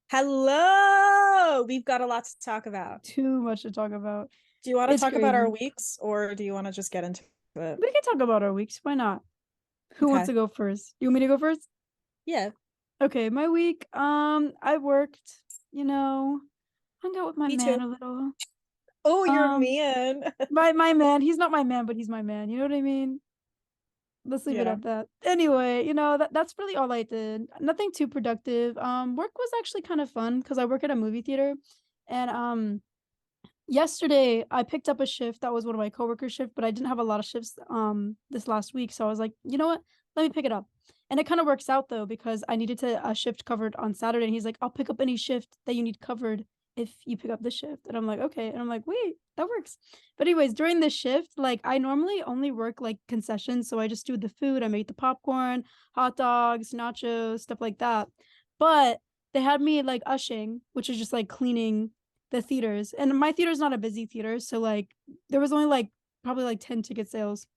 Hello. We've got a lot to talk about. Too much to talk about. Do you want to It's talk about our crazy. weeks or do you want to just get into it? We can talk about our weeks. Why not? Who wants Okay. to go first? You want me to go first? Yeah, Okay, my week. I worked, you know, hung out with my me man too. a little. Oh, you're Um, man. my man, he's not my man, but he's my man. You know what I mean? Let's leave it Yeah. at that. Anyway, that's really all I did. Nothing too productive. Work was actually kind of fun because I work at a movie theater, and yesterday I picked up a shift that was one of my coworkers' shift, but I didn't have a lot of shifts this last week, so I was like, you know what? Let me pick it up. And it kind of works out though because I needed to a shift covered on Saturday, and he's like, I'll pick up any shift that you need covered if you pick up the shift. And I'm like, okay. And I'm like, wait, that works. But anyways, during this shift, like I normally only work like concessions, so I just do the food, I make the popcorn, hot dogs, nachos, stuff like that. But they had me like ushing, which is just like cleaning the theaters. And my theater's not a busy theater, so like there was only like probably like 10 ticket sales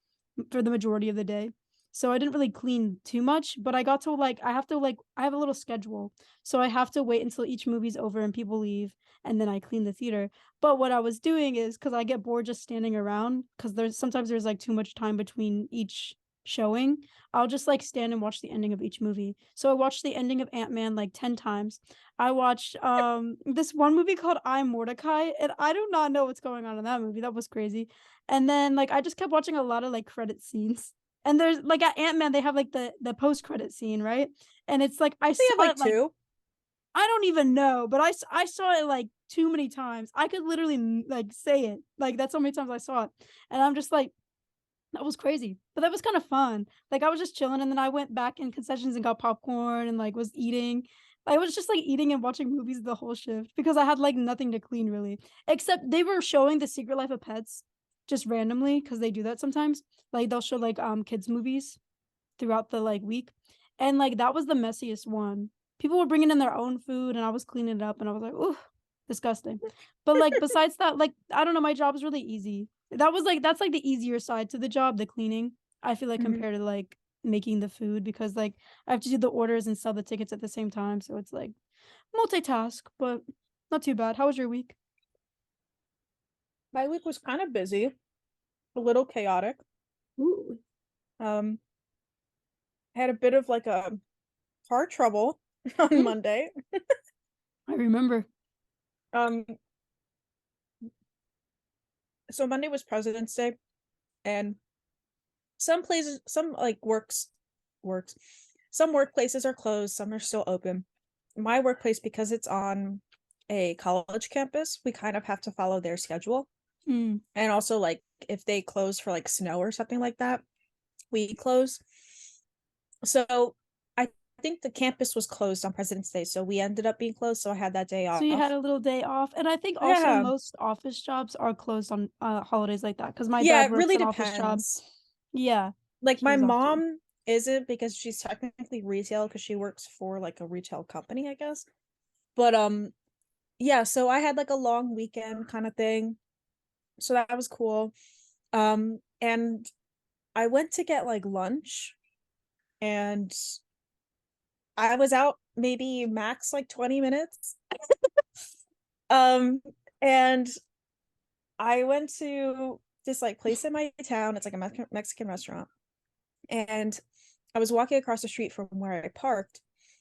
for the majority of the day. So I didn't really clean too much, but I got to like I have a little schedule. So I have to wait until each movie's over and people leave and then I clean the theater. But what I was doing is cuz I get bored just standing around cuz there's like too much time between each showing. I'll just like stand and watch the ending of each movie. So I watched the ending of Ant-Man like 10 times. I watched this one movie called I Mordecai, and I do not know what's going on in that movie. That was crazy. And then like I just kept watching a lot of like credit scenes. And there's like at Ant-Man they have like the post credit scene, right? And it's like I They have saw like it like two. I don't even know, but I saw it like too many times. I could literally like say it. Like that's how many times I saw it. And I'm just like that was crazy. But that was kind of fun. Like I was just chilling and then I went back in concessions and got popcorn and like was eating. I was just like eating and watching movies the whole shift because I had like nothing to clean really. Except they were showing The Secret Life of Pets just randomly because they do that sometimes. Like they'll show like kids movies throughout the like week. And like that was the messiest one. People were bringing in their own food and I was cleaning it up and I was like, "Ooh, disgusting." But like besides that, like I don't know, my job is really easy. That's like the easier side to the job, the cleaning. I feel like Mhm. compared to like making the food because like I have to do the orders and sell the tickets at the same time, so it's like multitask, but not too bad. How was your week? My week was kind of busy, a little chaotic. Ooh, Um, I had a bit of like a car trouble on mm, Monday. I remember. Um, so Monday was President's Day and some places, some like works, some workplaces are closed, some are still open. My workplace, because it's on a college campus, we kind of have to follow their schedule. Mm. And also, like, if they close for like snow or something like that, we close. So I think the campus was closed on President's Day, so we ended up being closed. So I had that day So you had off. a little day off. And I think also Yeah. most office jobs are closed on holidays like that because my Yeah, dad it works really an office job. depends. Yeah, Like, he my was off too. mom isn't because she's technically retail because she works for like a retail company, I guess. But yeah, so I had like a long weekend kind of thing. So that was cool. And I went to get like lunch and I was out maybe max like 20 minutes. Um, and I went to this like place in my town. It's like a Mexican restaurant. And I was walking across the street from where I parked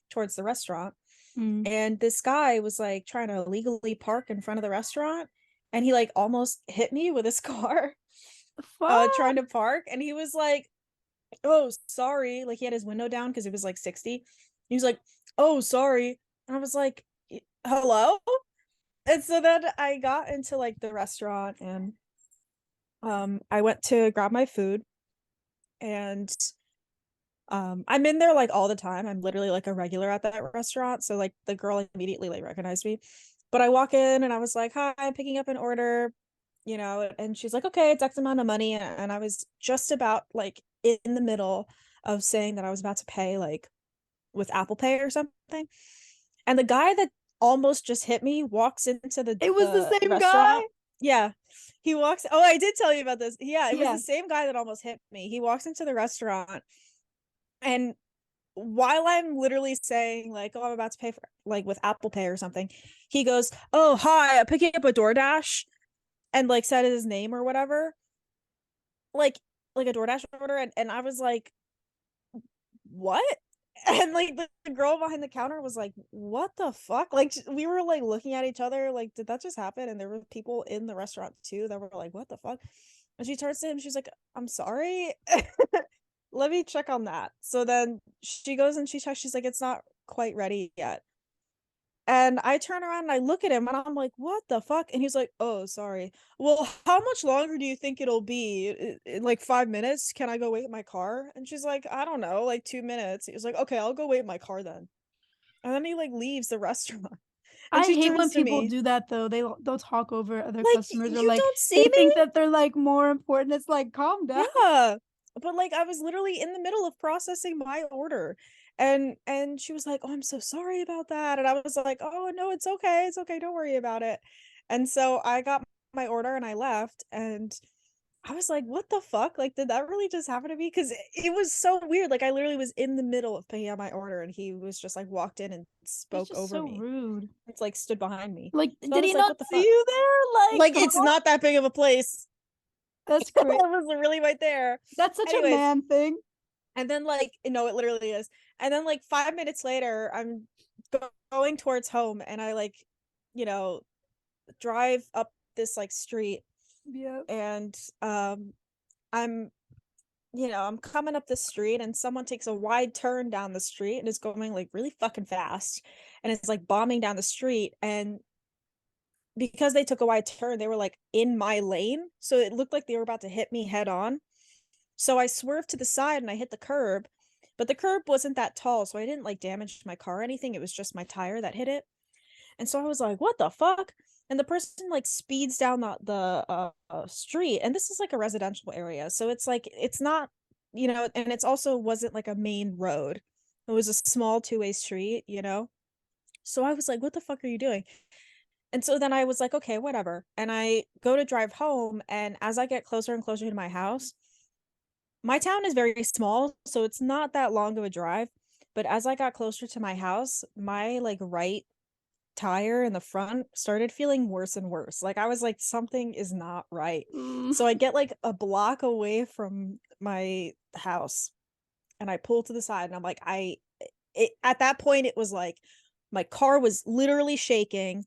towards the restaurant. Mm. And this guy was like trying to legally park in front of the restaurant. And he like almost hit me with his car, trying Fuck. to park. And he was like, "Oh, sorry." Like he had his window down because it was like 60. He was like, "Oh, sorry." And I was like, "Hello?" And so then I got into like the restaurant and I went to grab my food and I'm in there like all the time. I'm literally like a regular at that restaurant. So like the girl immediately like recognized me. But I walk in and I was like, "Hi, I'm picking up an order," and she's like, "Okay, it's X amount of money." And I was just about like in the middle of saying that I was about to pay like with Apple Pay or something. And the guy that almost just hit me walks into the It was the the same restaurant. guy? Yeah. He walks. Oh, I did tell you about this. Yeah, it was the Yeah. same guy that almost hit me. He walks into the restaurant and while I'm literally saying like, oh, I'm about to pay for like with Apple Pay or something, he goes, oh, hi, I'm picking up a DoorDash, and like said his name or whatever, like a DoorDash order, and I was like, what? And like the girl behind the counter was like, what the fuck? Like we were like looking at each other like, did that just happen? And there were people in the restaurant too that were like, what the fuck? And she turns to him, she's like, I'm sorry. Let me check on that. So then she goes and she checks, she's like, it's not quite ready yet. And I turn around and I look at him and I'm like, what the fuck? And he's like, oh, sorry. Well, how much longer do you think it'll be? In like 5 minutes? Can I go wait in my car? And she's like, I don't know, like 2 minutes. He was like, okay, I'll go wait in my car then. And then he like leaves the restaurant. And I she hate when turns to people me, do that though. They'll talk over other like, customers, or you like don't see they think me? that they're like more important. It's like, calm down. Yeah. But like I was literally in the middle of processing my order. And she was like, "Oh, I'm so sorry about that." And I was like, "Oh, no, it's okay. It's okay. Don't worry about it." And so I got my order and I left, and I was like, "What the fuck? Like, did that really just happen to me?" Because it was so weird. Like I literally was in the middle of picking out my order and he was just like walked in and That's spoke just over so me. rude. It's like stood behind me. Like, So I did was he like, not "What the see fuck?" you there? Like, Like it's oh, not that big of a place. that's I great. was really right there. That's such a Anyways, man thing. and then like, no, it literally is. And then like 5 minutes later, I'm going towards home and I like, you know, drive up this like street Yeah. and I'm I'm coming up the street and someone takes a wide turn down the street and is going like really fucking fast and it's like bombing down the street, and because they took a wide turn, they were like in my lane, so it looked like they were about to hit me head on. So I swerved to the side and I hit the curb, but the curb wasn't that tall, so I didn't like damage my car or anything. It was just my tire that hit it. And so I was like, "What the fuck?" And the person like speeds down the street, and this is like a residential area, so it's like it's not, and it's also wasn't like a main road. It was a small two-way street, you know. So I was like, "What the fuck are you doing?" And so then I was like, "Okay, whatever." And I go to drive home, and as I get closer and closer to my house, my town is very small, so it's not that long of a drive. But as I got closer to my house, my like right tire in the front started feeling worse and worse. Like I was like, something is not right. Mm. So I get like a block away from my house and I pull to the side and I'm like, at that point, it was like my car was literally shaking.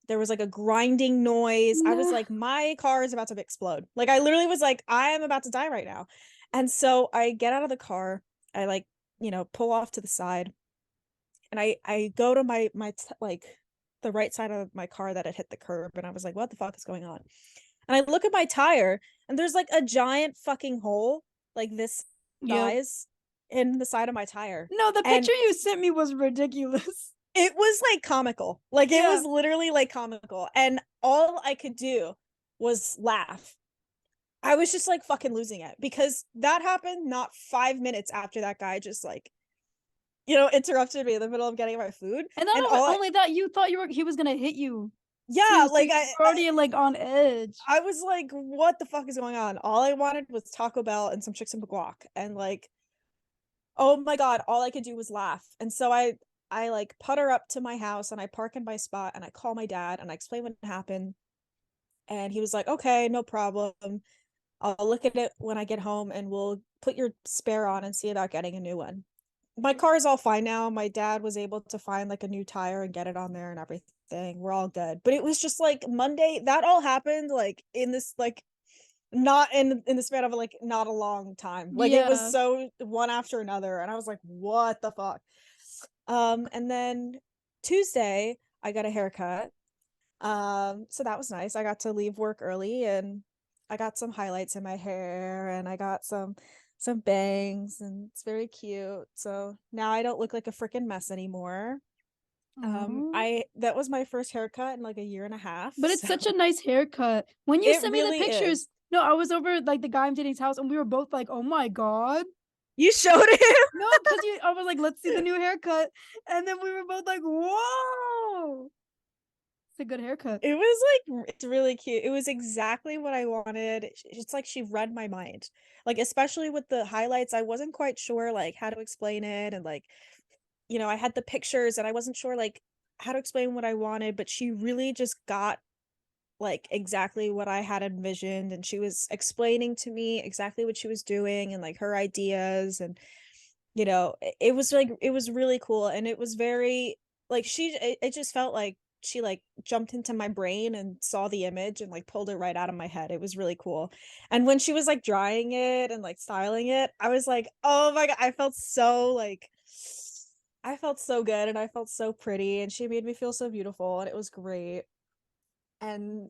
There was like a grinding noise. I was Nah. like, my car is about to explode. Like I literally was like, I am about to die right now. And so I get out of the car. I like, pull off to the side, and I go to like the right side of my car that had hit the curb, and I was like, what the fuck is going on? And I look at my tire and there's like a giant fucking hole like this Yep. size in the side of my tire. No, the And picture you sent me was ridiculous. it was like comical. Like it Yeah. was literally like comical. And all I could do was laugh. I was just like fucking losing it because that happened not 5 minutes after that guy just like, interrupted me in the middle of getting my food. And not And all I, only that, you thought he was gonna hit you yeah, too, so like you were already like on edge. I was like, what the fuck is going on? All I wanted was Taco Bell and some chicks and guac. And like, oh my God, all I could do was laugh. And so I like putter up to my house and I park in my spot and I call my dad and I explain what happened. And he was like, okay, no problem. I'll look at it when I get home and we'll put your spare on and see about getting a new one. My car is all fine now. My dad was able to find like a new tire and get it on there and everything. We're all good. But it was just like Monday, that all happened like in this like not in the span of like not a long time. Like it was Yeah. so one after another and I was like, what the fuck? And then Tuesday I got a haircut. So that was nice. I got to leave work early and I got some highlights in my hair and I got some bangs and it's very cute. So now I don't look like a freaking mess anymore. Aw. I that was my first haircut in like a year and a half. But it's So such a nice haircut. When you it sent me the really pictures, is. no, I was over like the guy I'm dating's house, and we were both like, "Oh my god!" You showed No, because I was like, "Let's see the new haircut," and then we were both like, "Whoa!" It's a good haircut. It was it's really cute. It was exactly what I wanted. It's like she read my mind. Like especially with the highlights, I wasn't quite sure like how to explain it, and like, I had the pictures and I wasn't sure like how to explain what I wanted, but she really just got like exactly what I had envisioned, and she was explaining to me exactly what she was doing and like her ideas, and it was like it was really cool, and it was very like it just felt like she like jumped into my brain and saw the image and like pulled it right out of my head. It was really cool. And when she was like drying it and like styling it, I was like, "Oh my God, I felt so good and I felt so pretty, and she made me feel so beautiful, and it was great." And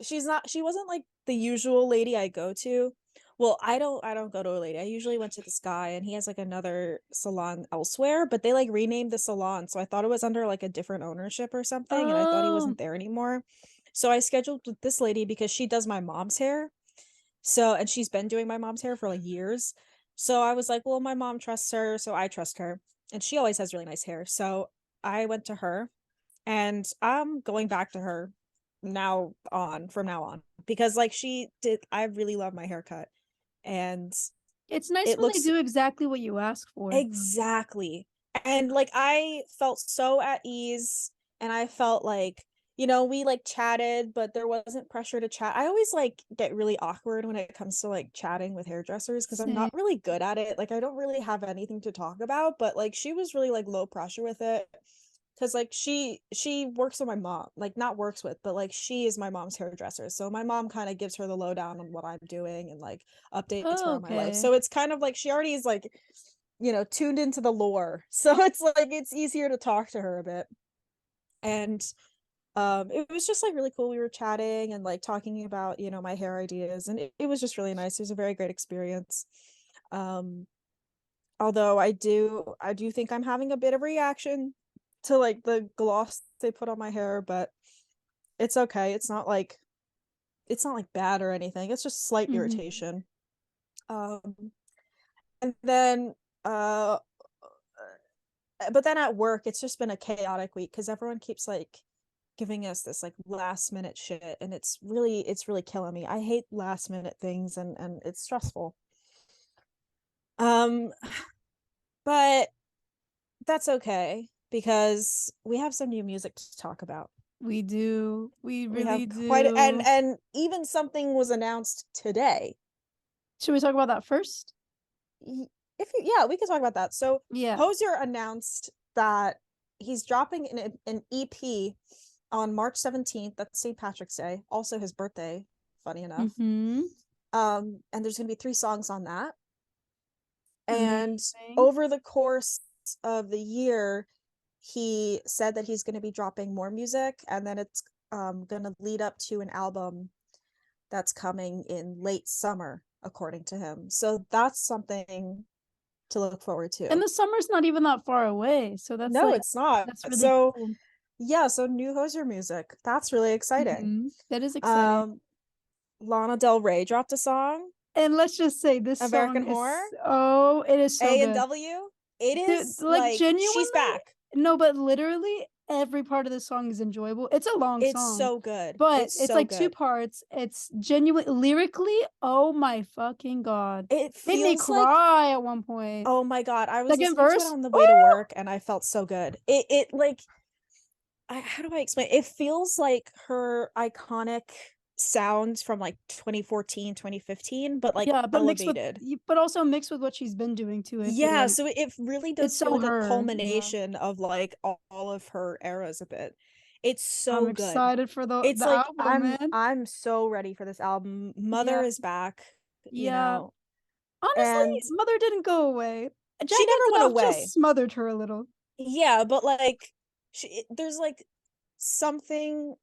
she wasn't like the usual lady I go to. Well, I don't go to a lady. I usually went to this guy, and he has like another salon elsewhere, but they like renamed the salon, so I thought it was under like a different ownership or something, and I thought he Oh, wasn't there anymore. So I scheduled with this lady because she does my mom's hair. So, and she's been doing my mom's hair for like years. So I was like, well, my mom trusts her, so I trust her. And she always has really nice hair. So I went to her, and I'm going back to her from now on, because like I really love my haircut, and it's nice it when they looks do exactly what you ask for. exactly. And like I felt so at ease, and I felt like, we like chatted, but there wasn't pressure to chat. I always like get really awkward when it comes to like chatting with hairdressers because I'm Same. not really good at it. Like I don't really have anything to talk about, but like she was really like low pressure with it. Because like she works with my mom, like not works with, but like she is my mom's hairdresser, so my mom kind of gives her the lowdown on what I'm doing and like updates her Oh, on my life. okay. So it's kind of like she already is like, tuned into the lore, so it's like it's easier to talk to her a bit. And it was just like really cool. We were chatting and like talking about my hair ideas, and it was just really nice. It was a very great experience. um Although I do think I'm having a bit of reaction to like the gloss they put on my hair, but it's okay. It's not like bad or anything. It's just slight Hmm. irritation. Um and then uh but then at work it's just been a chaotic week because everyone keeps like giving us this like last minute shit, and it's really killing me. I hate last minute things, and it's stressful. Um but that's okay because we have some new music to talk about. We do. We We really have quite and do. even something was announced today. Should we talk about that first? If you Yeah, we can talk about that. So Yeah. Hosier announced that he's dropping an EP on March 17th. That's St. Patrick's Day, also his birthday, funny enough. Mm-hmm. And there's going to be 3 songs on that. And Amazing. over the course of the year, he said that he's going to be dropping more music, and then it's going to lead up to an album that's coming in late summer, according to him. So that's something to look forward And to. the summer's not even that far away, so No, it's not. that's really So cool. yeah, so new Hoser music. That's really exciting. That is exciting. Um, Lana Del Rey dropped a song, And let's just say this American song Whore, is it is so A and good. W. It Dude, is like like she's genuinely, back. no, but literally every part of the song is enjoyable. It's a long It's song, so good. but It's it's so like two good. parts. It's genuine lyrically, oh my fucking god. It Made me feels like, cry at one point. oh my God, I was Second listening to it verse, on the way to oh, work and I felt so good. It like how do I explain? It feels like her iconic sounds from like 2014, 2015, but like yeah, but elevated. but also mixed with what she's been doing too. I feel Yeah, like so it really it's does feel so like a her. Yeah, culmination of like all of her eras a bit. It's I'm so good. excited for It's the like album, I'm man. I'm so ready for this album. Mother Yeah, is back, you yeah. know, Honestly, and Mother didn't go away. she Jagged never Edge went Enough away. just smothered her a little. Yeah, but like there's like something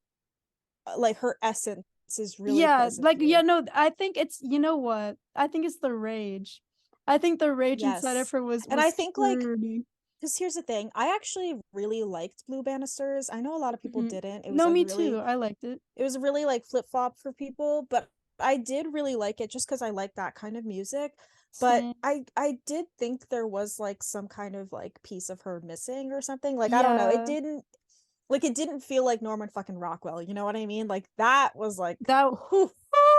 like her essence is really Yeah, present like yeah, here. no, I think it's you know what? I think it's the rage. I think the rage inside of Yes. her was And I was think like screaming. because here's the thing, I actually really liked Blue Banisters. I know a lot of people Hmm. didn't. It was No, like me too. really I liked it. it was really like flip-flop for people, but I did really like it just because I like that kind of music. But Same. I did think there was like some kind of like piece of her missing or something. Like I don't know. It Yeah. didn't Like it didn't feel like Norman fucking Rockwell, you know what I mean? Like that was like, That whew,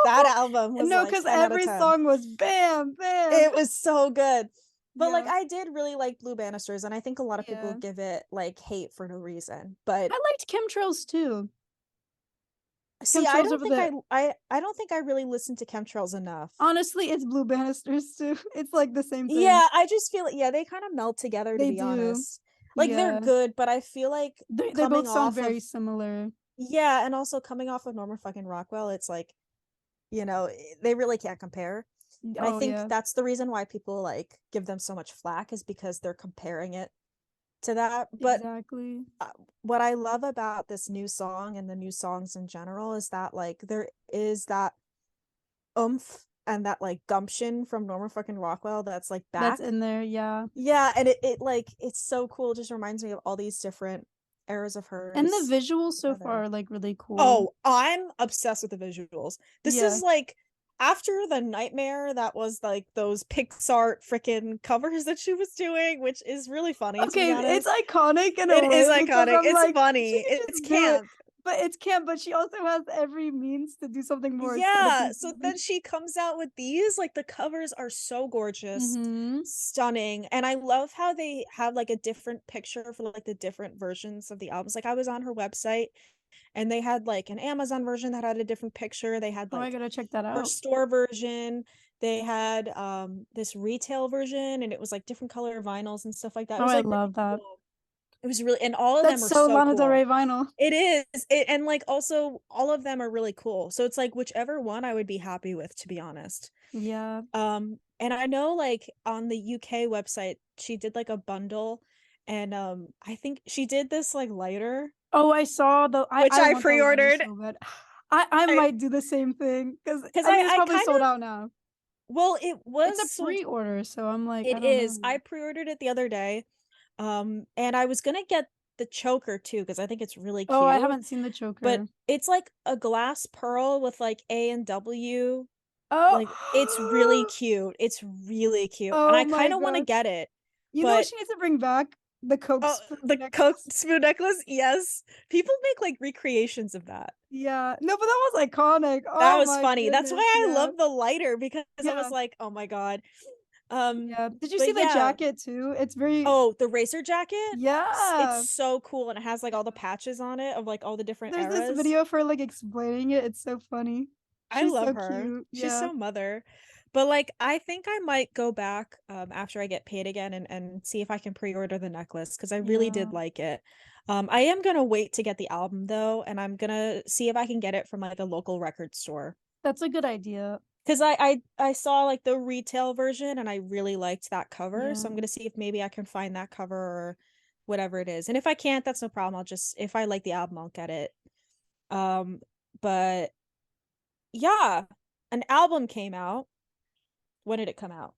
that album was no, like because 10 out of every 10. song was bam, bam. It was so good. But like Yeah, I did really like Blue Banisters, and I think a lot of people yeah. give it like hate for no reason. But I liked chemtrails too. see, I Chemtrails don't over think the I don't think I really listened to Chemtrails enough. honestly, it's blue banisters too. It's like the same thing. Yeah, I just feel like yeah, they kind of melt together to They be do. honest. Like they're Yeah. good, but I feel like They both coming sound off very of similar. yeah, and also coming off of Norman fucking Rockwell, it's like, they really can't compare. And I Oh think yeah, that's the reason why people like give them so much flack is because they're comparing it to that. But exactly. uh, what I love about this new song and the new songs in general is that like there is that oomph and that like gumption from Norman fucking Rockwell that's like That's back. in there, yeah. Yeah, and it like it's so cool. It just reminds me of all these different eras of And the hers visuals so together. far are like really cool. Oh, I'm obsessed with the visuals. This Yeah. is like after the nightmare that was like those Pixar freaking covers that she was doing, which is really funny to be Okay, it's honest. iconic in a It is way because iconic. I'm It's like, she funny. could It's just do it. camp. But it's camp, but she also has every means to do something more Yeah. aesthetically So pleasing. then she comes out with these. Like the covers are so gorgeous, Mm-hmm. stunning. And I love how they have like a different picture for like the different versions of the albums. Like I was on her website and they had like an Amazon version that had a different picture. They had Oh, I like gotta check that her out. store version. They had this retail version and it was like different color vinyls and stuff like that. It Oh, was I like really love that. cool. It was really and all of them That's are so so Lana Del cool. Rey vinyl. It is. And like also all of them are really cool. So it's like whichever one I would be happy with, to be honest. Yeah. And I know like on the UK website, she did like a bundle and I think she did this like lighter, Oh, I saw the which I I want that lighter pre-ordered. so bad. I I might do the same thing because because I mean it's I probably kind sold of out now. well, it It's was a sold. pre-order, so I'm like, I It don't is. know. I pre-ordered it the other day. And I was gonna get the choker too, because I think it's really Oh, I cute. haven't seen the But choker. it's like a glass pearl with like A and W. Like it's really Oh, cute. It's really cute. And oh I my kind of want to god. get it. You know what But she needs to bring back? The Coke oh, spoon the Coke necklace. spoon necklace, yes. People make like recreations of that. Yeah. No, but that was iconic. That Oh was my funny. That's goodness. why I Yeah. love the lighter because I was Yeah. like, oh my God. Yeah. Did you see But the yeah. jacket too? It's very Oh, the racer jacket? It's yeah. so cool and it has like all the patches on it of like all the different There's this eras. video of her like explaining it. It's so funny. I She's love so her. cute. She's Yeah. so mother. But like I think I might go back after I get paid again and see if I can pre-order the necklace because I really Yeah. did like it. I am gonna wait to get the album though, and I'm gonna see if I can get it from like a local record store. That's a good idea. Because I saw like the retail version and I really liked that cover. So Yeah. I'm gonna see if maybe I can find that cover or whatever it is. And if I can't, that's no problem. I'll just if I like the album, I'll get it. But yeah, an album came out. When did it come out?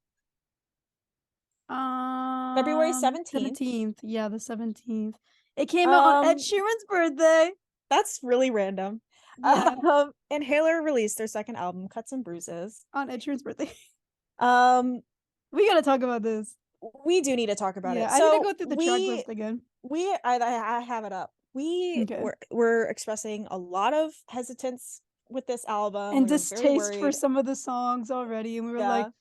February 17th. 17th. Yeah, the 17th. It came out on Ed Um, Sheeran's birthday. that's really random. Yeah, Inhaler released their second album, Cuts and Bruises. on Ed Sheeran's birthday. Um, We gotta talk about this. we do need to talk about Yeah, it. I need to So go through the track list again. I have it up. We Okay. were expressing a lot of hesitance with this album. And We were very distaste for worried. some of the songs already, and we were like, Yeah.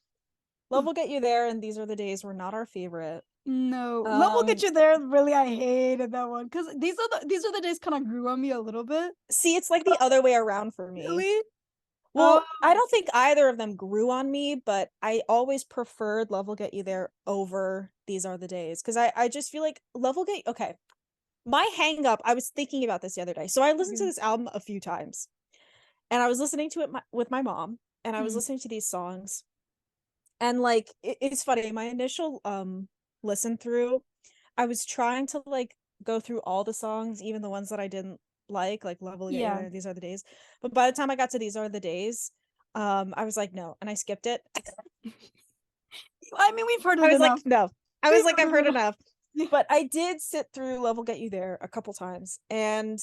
Love Will Get You There and These Are the Days were not our favorite. no, Love Will Get Um, You There. Really, I hated that one because these are the days kind of grew on me a little bit. See, it's like the other way around for me. Really? Well, I Oh, don't think either of them grew on me, but I always preferred Love Will Get You There over These Are the Days. Because I just feel like Love Will Get okay. My hang up, I was thinking about this the other day. So I listened to okay. this album a few times. And I was listening to it with my mom, and I was Hmm. listening to these songs. And like it's funny, my initial listen through, I was trying to like go through all the songs, even the ones that I didn't like Love Will Get You Yeah. There, These Are the Days. But by the time I got to These Are the Days, I was like, no, and I skipped it. I mean, we've heard I it was like, enough. no. I was We've like, I've heard it heard enough. enough. Yeah. But I did sit through Love Will Get You There a couple times. And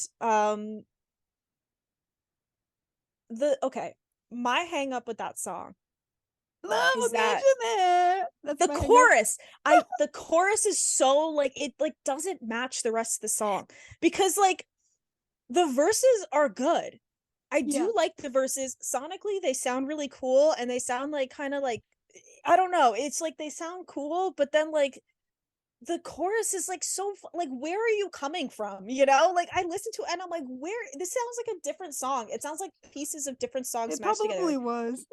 the okay, my hang up with that song Love will Is get that you there. That's the my hang up. chorus. The chorus is so like it like doesn't match the rest of the song because like the verses are good. I Yeah. do like the verses. Sonically, they sound really cool and they sound like kind of like I don't know. It's like they sound cool, but then like the chorus is like so like where are you coming from? You know? Like I listen to it and I'm like, where this sounds like a different song. It sounds like pieces of different songs It mashed together. probably was.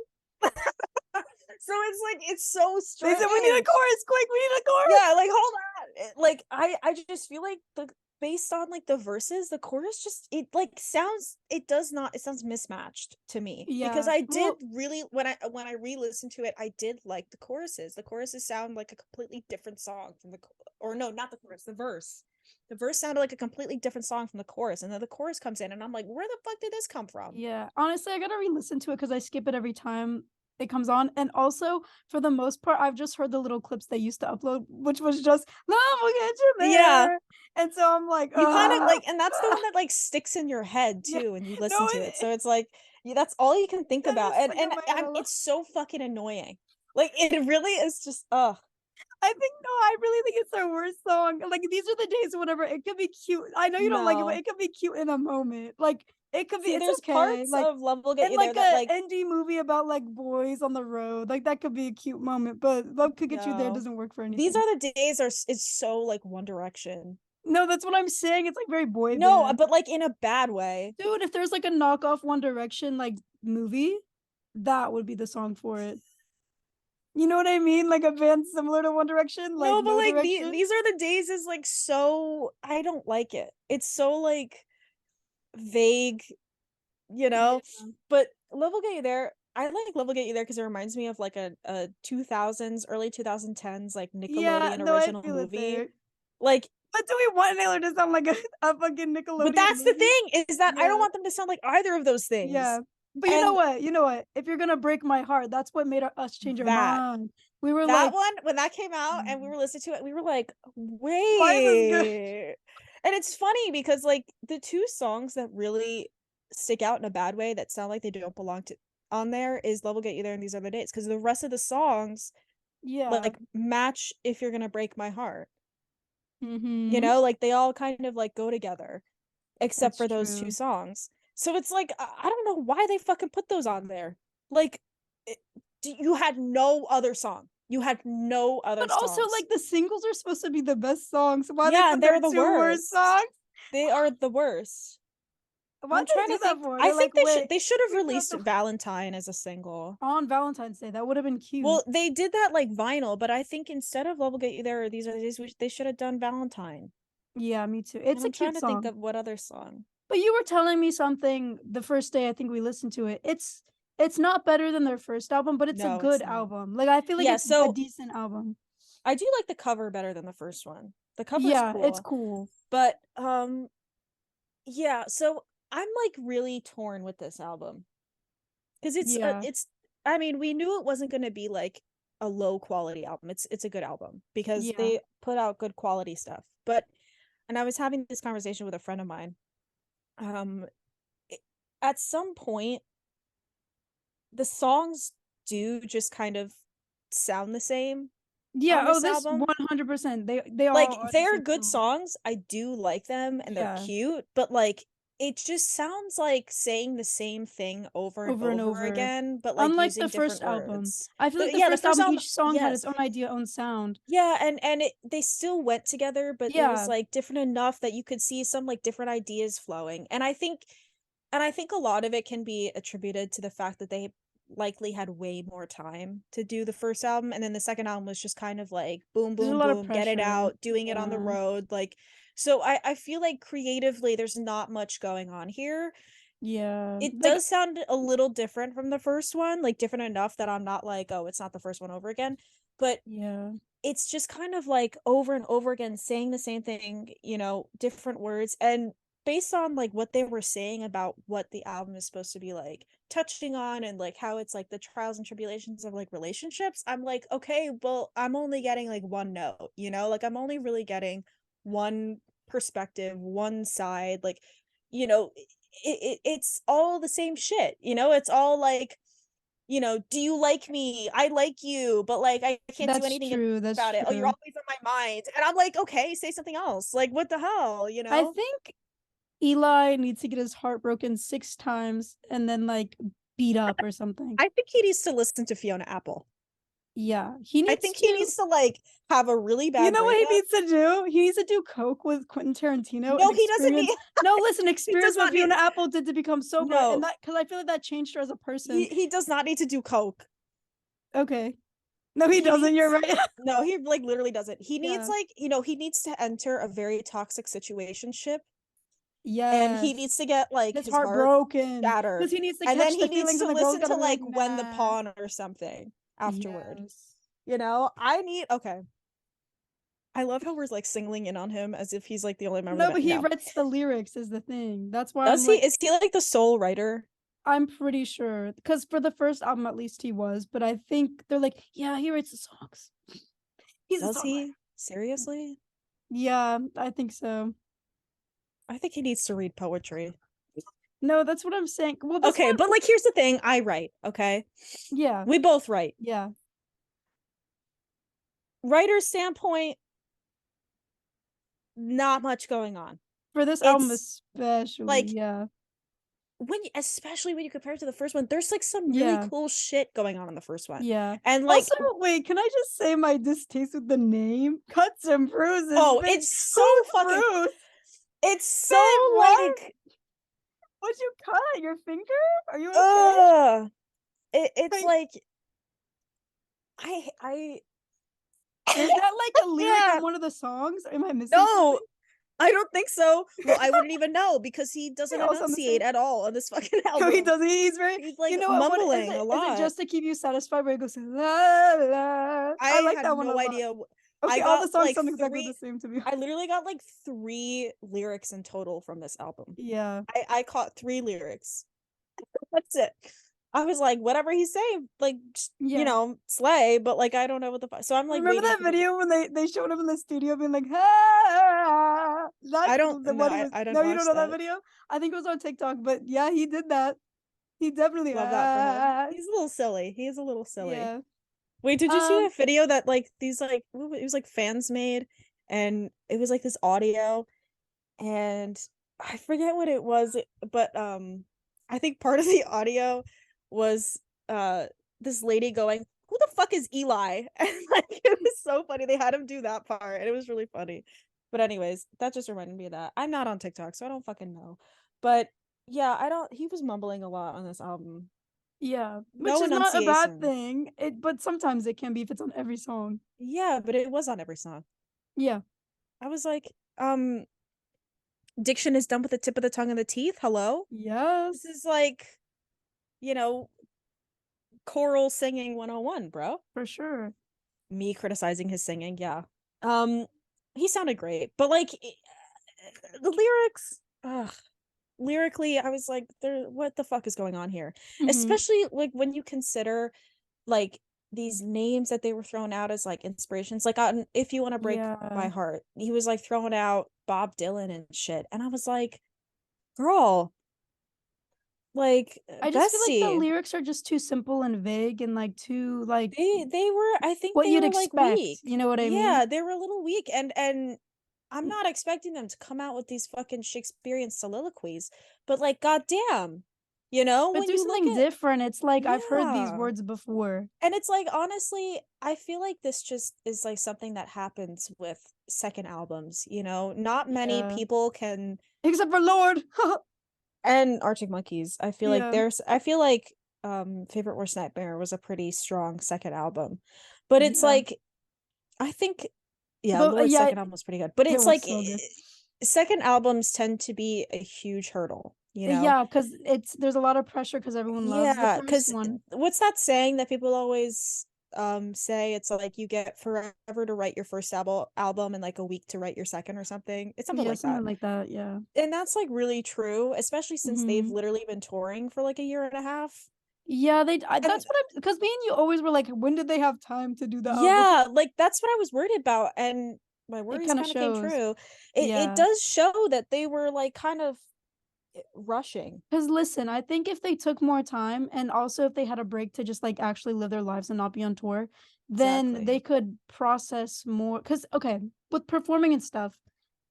So it's like it's so They said we need a strange. chorus, quick, we need a chorus. Yeah, like hold on. Like I just feel like the based on like the verses, the chorus just it like sounds it does not it sounds mismatched to me because Yeah. I did Well, really when I re-listened to it, I did like the choruses. The choruses sound like a completely different song from the or no, not the chorus, the verse. The verse sounded like a completely different song from the chorus, and then the chorus comes in, and I'm like, where the fuck did this come from? yeah. Honestly, I gotta re-listen to it because I skip it every time it comes on. And also, for the most part, I've just heard the little clips they used to upload, which was just "Love will get you Yeah, there," and so I'm like, you kind of like, and that's the one that like sticks in your head yeah. too, when you listen No, to it. So it's like, yeah, that's all you can think that about, is stuck in my head a lot. it's so fucking annoying. Like it really is just, ugh, I think no, I really think it's their worst song. Like these are the days whenever it could be cute. I know you don't like it, but no. it could be cute in a moment. Like it could be See, it's there's okay. parts Like of Love Will Get in You There like that a like, indie movie about like boys on the road. Like that could be a cute moment, but Love Could Get You There no. doesn't work for These anything. Are the Days are is so like One Direction. No, that's what I'm saying. It's like very boy No, band. but like in a bad way. Dude, if there's like a knockoff One Direction like movie, that would be the song for it. You know what I mean? Like a band similar to One Direction, like No, but No like Direction. These Are the Days is like so I don't like it. It's so like vague, you Yeah. know. But Love Will Get You There, I like Love Will Get You There because it reminds me of like a 2000s, early 2010s like Yeah, Nickelodeon no, I original feel it movie. there. Like, But do we want Naylor to sound like a fucking but Nickelodeon that's the movie? thing is that I don't Yeah, want them to sound like either of those yeah. things. But you know And what? You know what? If you're gonna break my heart, that's what made us change our that mind. We were that like, one when that came out and we "Mm, were listening to it, we were like, why is this good?" wait. And it's funny because like the two songs that really stick out in a bad way that sound like they don't belong to on there is Love Will Get You There and These Other Days because the rest of the songs Yeah. like match If You're Gonna Break My Heart. You Mm-hmm. know, like they all kind of like go together except That's for those two true. songs. So it's like I don't know why they fucking put those on there. Like it, you had no other song. You had no other But also, songs. like the singles are supposed to be the best songs. Why they Yeah, and put their they're the two worst worst. songs? They are the worst. Why'd I'm they trying do to that think. for? I They're think like, wait, they should have we put up released the Valentine as a single. on Valentine's Day. That would have been cute. Well, they did that like vinyl, but I think instead of Love Will Get You There or These Are the Days, they should have done Valentine. Yeah, me too. And It's a I'm trying cute to think song. of what other song. But you were telling me something the first day I think we listened to it. It's not better than their first album, but it's a No, good it's not. album. Like I feel like Yeah, it's a so decent album. I do like the cover better than the first one. The cover is Yeah, it's cool. cool. But yeah, so I'm like really torn with this album because Yeah. it's I mean, we knew it wasn't going to be like a low quality album. It's a good album because Yeah. they put out good quality stuff. But and I was having this conversation with a friend of mine. Um at some point the songs do just kind of sound the same Yeah, on oh this this album. 100%. They all Like are the they're same good song. songs. I do like them and they're Yeah. cute, but like it just sounds like saying the same thing over and Over and over over. again, but like Unlike the using first different album. words. I feel like the Yeah, the first first album album, each song had yes. its own idea, own sound. Yeah, and they still went together, but it was Yeah. like different enough that you could see some like different ideas flowing. And I think a lot of it can be attributed to the fact that they likely had way more time to do the first album and then the second album was just kind of like boom There's a boom lot of boom get it pressure. out doing it on the Yeah. road like so I feel like creatively there's not much going on here. Yeah. It Like does sound a little different from the first one, like different enough that I'm not like, oh, it's not the first one over again, but yeah. it's just kind of like over and over again saying the same thing, you know, different words. And based on like what they were saying about what the album is supposed to be like touching on and like how it's like the trials and tribulations of like relationships, I'm like, okay, well, I'm only getting like one note, you know, like I'm only really getting one perspective, one side, like, you know, it's all the same shit, you know, it's all like you know, do you like me? I like you, but like I can't do That's anything true. That's about it. Oh, you're true. always on my mind. And I'm like, okay, say something else. Like, what the hell, you I know? think Eli needs to get his heart broken 6 times and then like beat up or something. I think he needs to listen to Fiona Apple. Yeah, he I needs think he to. needs to like have a really You bad know what he breakup. needs to do? He needs to do coke with Quentin Tarantino and No, he doesn't experience. need No, listen, he does experience what not need Fiona Apple did to become sober, and no, that because I feel like that changed her as a person. he does not need to do coke. Okay, no, he He doesn't. You're needs right. no, he like literally doesn't. He needs Yeah. like, you know, he needs to enter a very toxic situationship and he Yes. needs to get like His his heart heart broken because shattered. he needs to And then catch he the needs feelings, to and the girl's listen gotta to be like like, When the nah. Pawn or something afterward. Yes. You know, I need okay. I love how we're like singling in on him as if he's like the only member of the No, band. but he No. writes the lyrics is the thing. That's why I'm Does he? like, Is he like the sole writer? I'm pretty sure because for the first album at least he was, but I think they're like, yeah, he writes the songs. He's a Does songwriter. he? Seriously? Yeah, I think so. I think he needs to read poetry. No, that's what I'm saying. Well, this Okay, but one, like here's the thing, I write, okay? yeah, We both write. yeah. Writer's standpoint, not much going on. For this album It's especially, like yeah, especially when you compare it to the first one, there's like some really yeah, cool shit going on in the first one. yeah. And like, Also, wait, can I just say my distaste with the name? Cuts and bruises, oh, bitch. it's so Who's fucking Bruce? it's so Babe, what? like What'd you cut? Your finger? Are you okay? uh it's Like, like I is that like a lyric yeah. on one of the songs? Am I missing something? No, I don't think so. Well, I wouldn't even know because he They doesn't all sound the enunciate same. at all on this fucking No, he album. doesn't. He's very. He's You like know what? What is mumbling it? a Is it lot. just to keep you satisfied? Where it goes la la. I I like had that one a no lot. idea. I Okay, all the got songs like sound exactly the three. same to me. I literally got like three lyrics in total from this album. Yeah, I caught three lyrics. That's it. I was like, whatever he's saying, like you yeah. know, slay, but like I don't know what the fuck. So I'm like Remember waiting that for the. video when they showed him in the studio being like, ah, I that's don't the no, one he was. I didn't No, you don't watch know that that. video? I think it was on TikTok, but yeah, he did that. He definitely Love that for him. He's a little silly. He is a little silly. yeah. Wait, did you see Um, that video that like these like it was like fans made and it was like this audio and I forget what it was, but I think part of the audio was this lady going, "Who the fuck is Eli?" And like it was so funny. They had him do that part and it was really funny. But anyways, that just reminded me of that. I'm not on TikTok, so I don't fucking know. But yeah, I don't he was mumbling a lot on this album. yeah, which No is not a bad enunciation. thing. But sometimes it can be if it's on every song. Yeah, but it was on every song. Yeah. I was like, diction is done with the tip of the tongue and the teeth. Hello? This Yes, is like, you know, choral singing 101, bro. for sure. Me criticizing his singing, yeah. Um, he sounded great, but like the lyrics, ugh, lyrically, I was like, there, what the fuck is going on here? Hmm. Especially like when you consider like these names that they were thrown out as like inspirations, like on If You Want to Break My Yeah. Heart, he was like throwing out Bob Dylan and shit, and I was like, girl, like I just feel like the bestie, lyrics are just too simple and vague and like too like they were, I think what they you'd were like expect. weak. You know what I mean? Yeah, they were a little weak, and I'm not expecting them to come out with these fucking Shakespearean soliloquies, but like goddamn, you know, But when do you look something at different. It's like I've heard these yeah. words before. And it's like honestly, I feel like this just is like something that happens with second albums, you know? Not many Yeah. people can Except for Lord. and Arctic Monkeys. I feel like Yeah. Favorite Worst Nightmare was a pretty strong second album. But it's Yeah. like I think yeah, Though Lord's yeah, second album was pretty good. But it it's was like so good. second albums tend to be a huge hurdle, you know? Yeah, because it's there's a lot of pressure because everyone loves the Yeah, first because one. what's that saying that people always say? It's like you get forever to write your first album and like a week to write your second or something. It's something Yeah, like something that. like that. Yeah. And that's like really true, especially since they've Hmm. literally been touring for like a year and a half. Yeah, And that's what I because me and you always were like, when did they have time to do the album? yeah, like that's what I was worried about. And my It worries kind of kind of came shows. true. It Yeah. does show that they were like kind of rushing. Because listen, I think if they took more time and also if they had a break to just like actually live their lives and not be on tour, then Exactly. they could process more. Because, okay, with performing and stuff,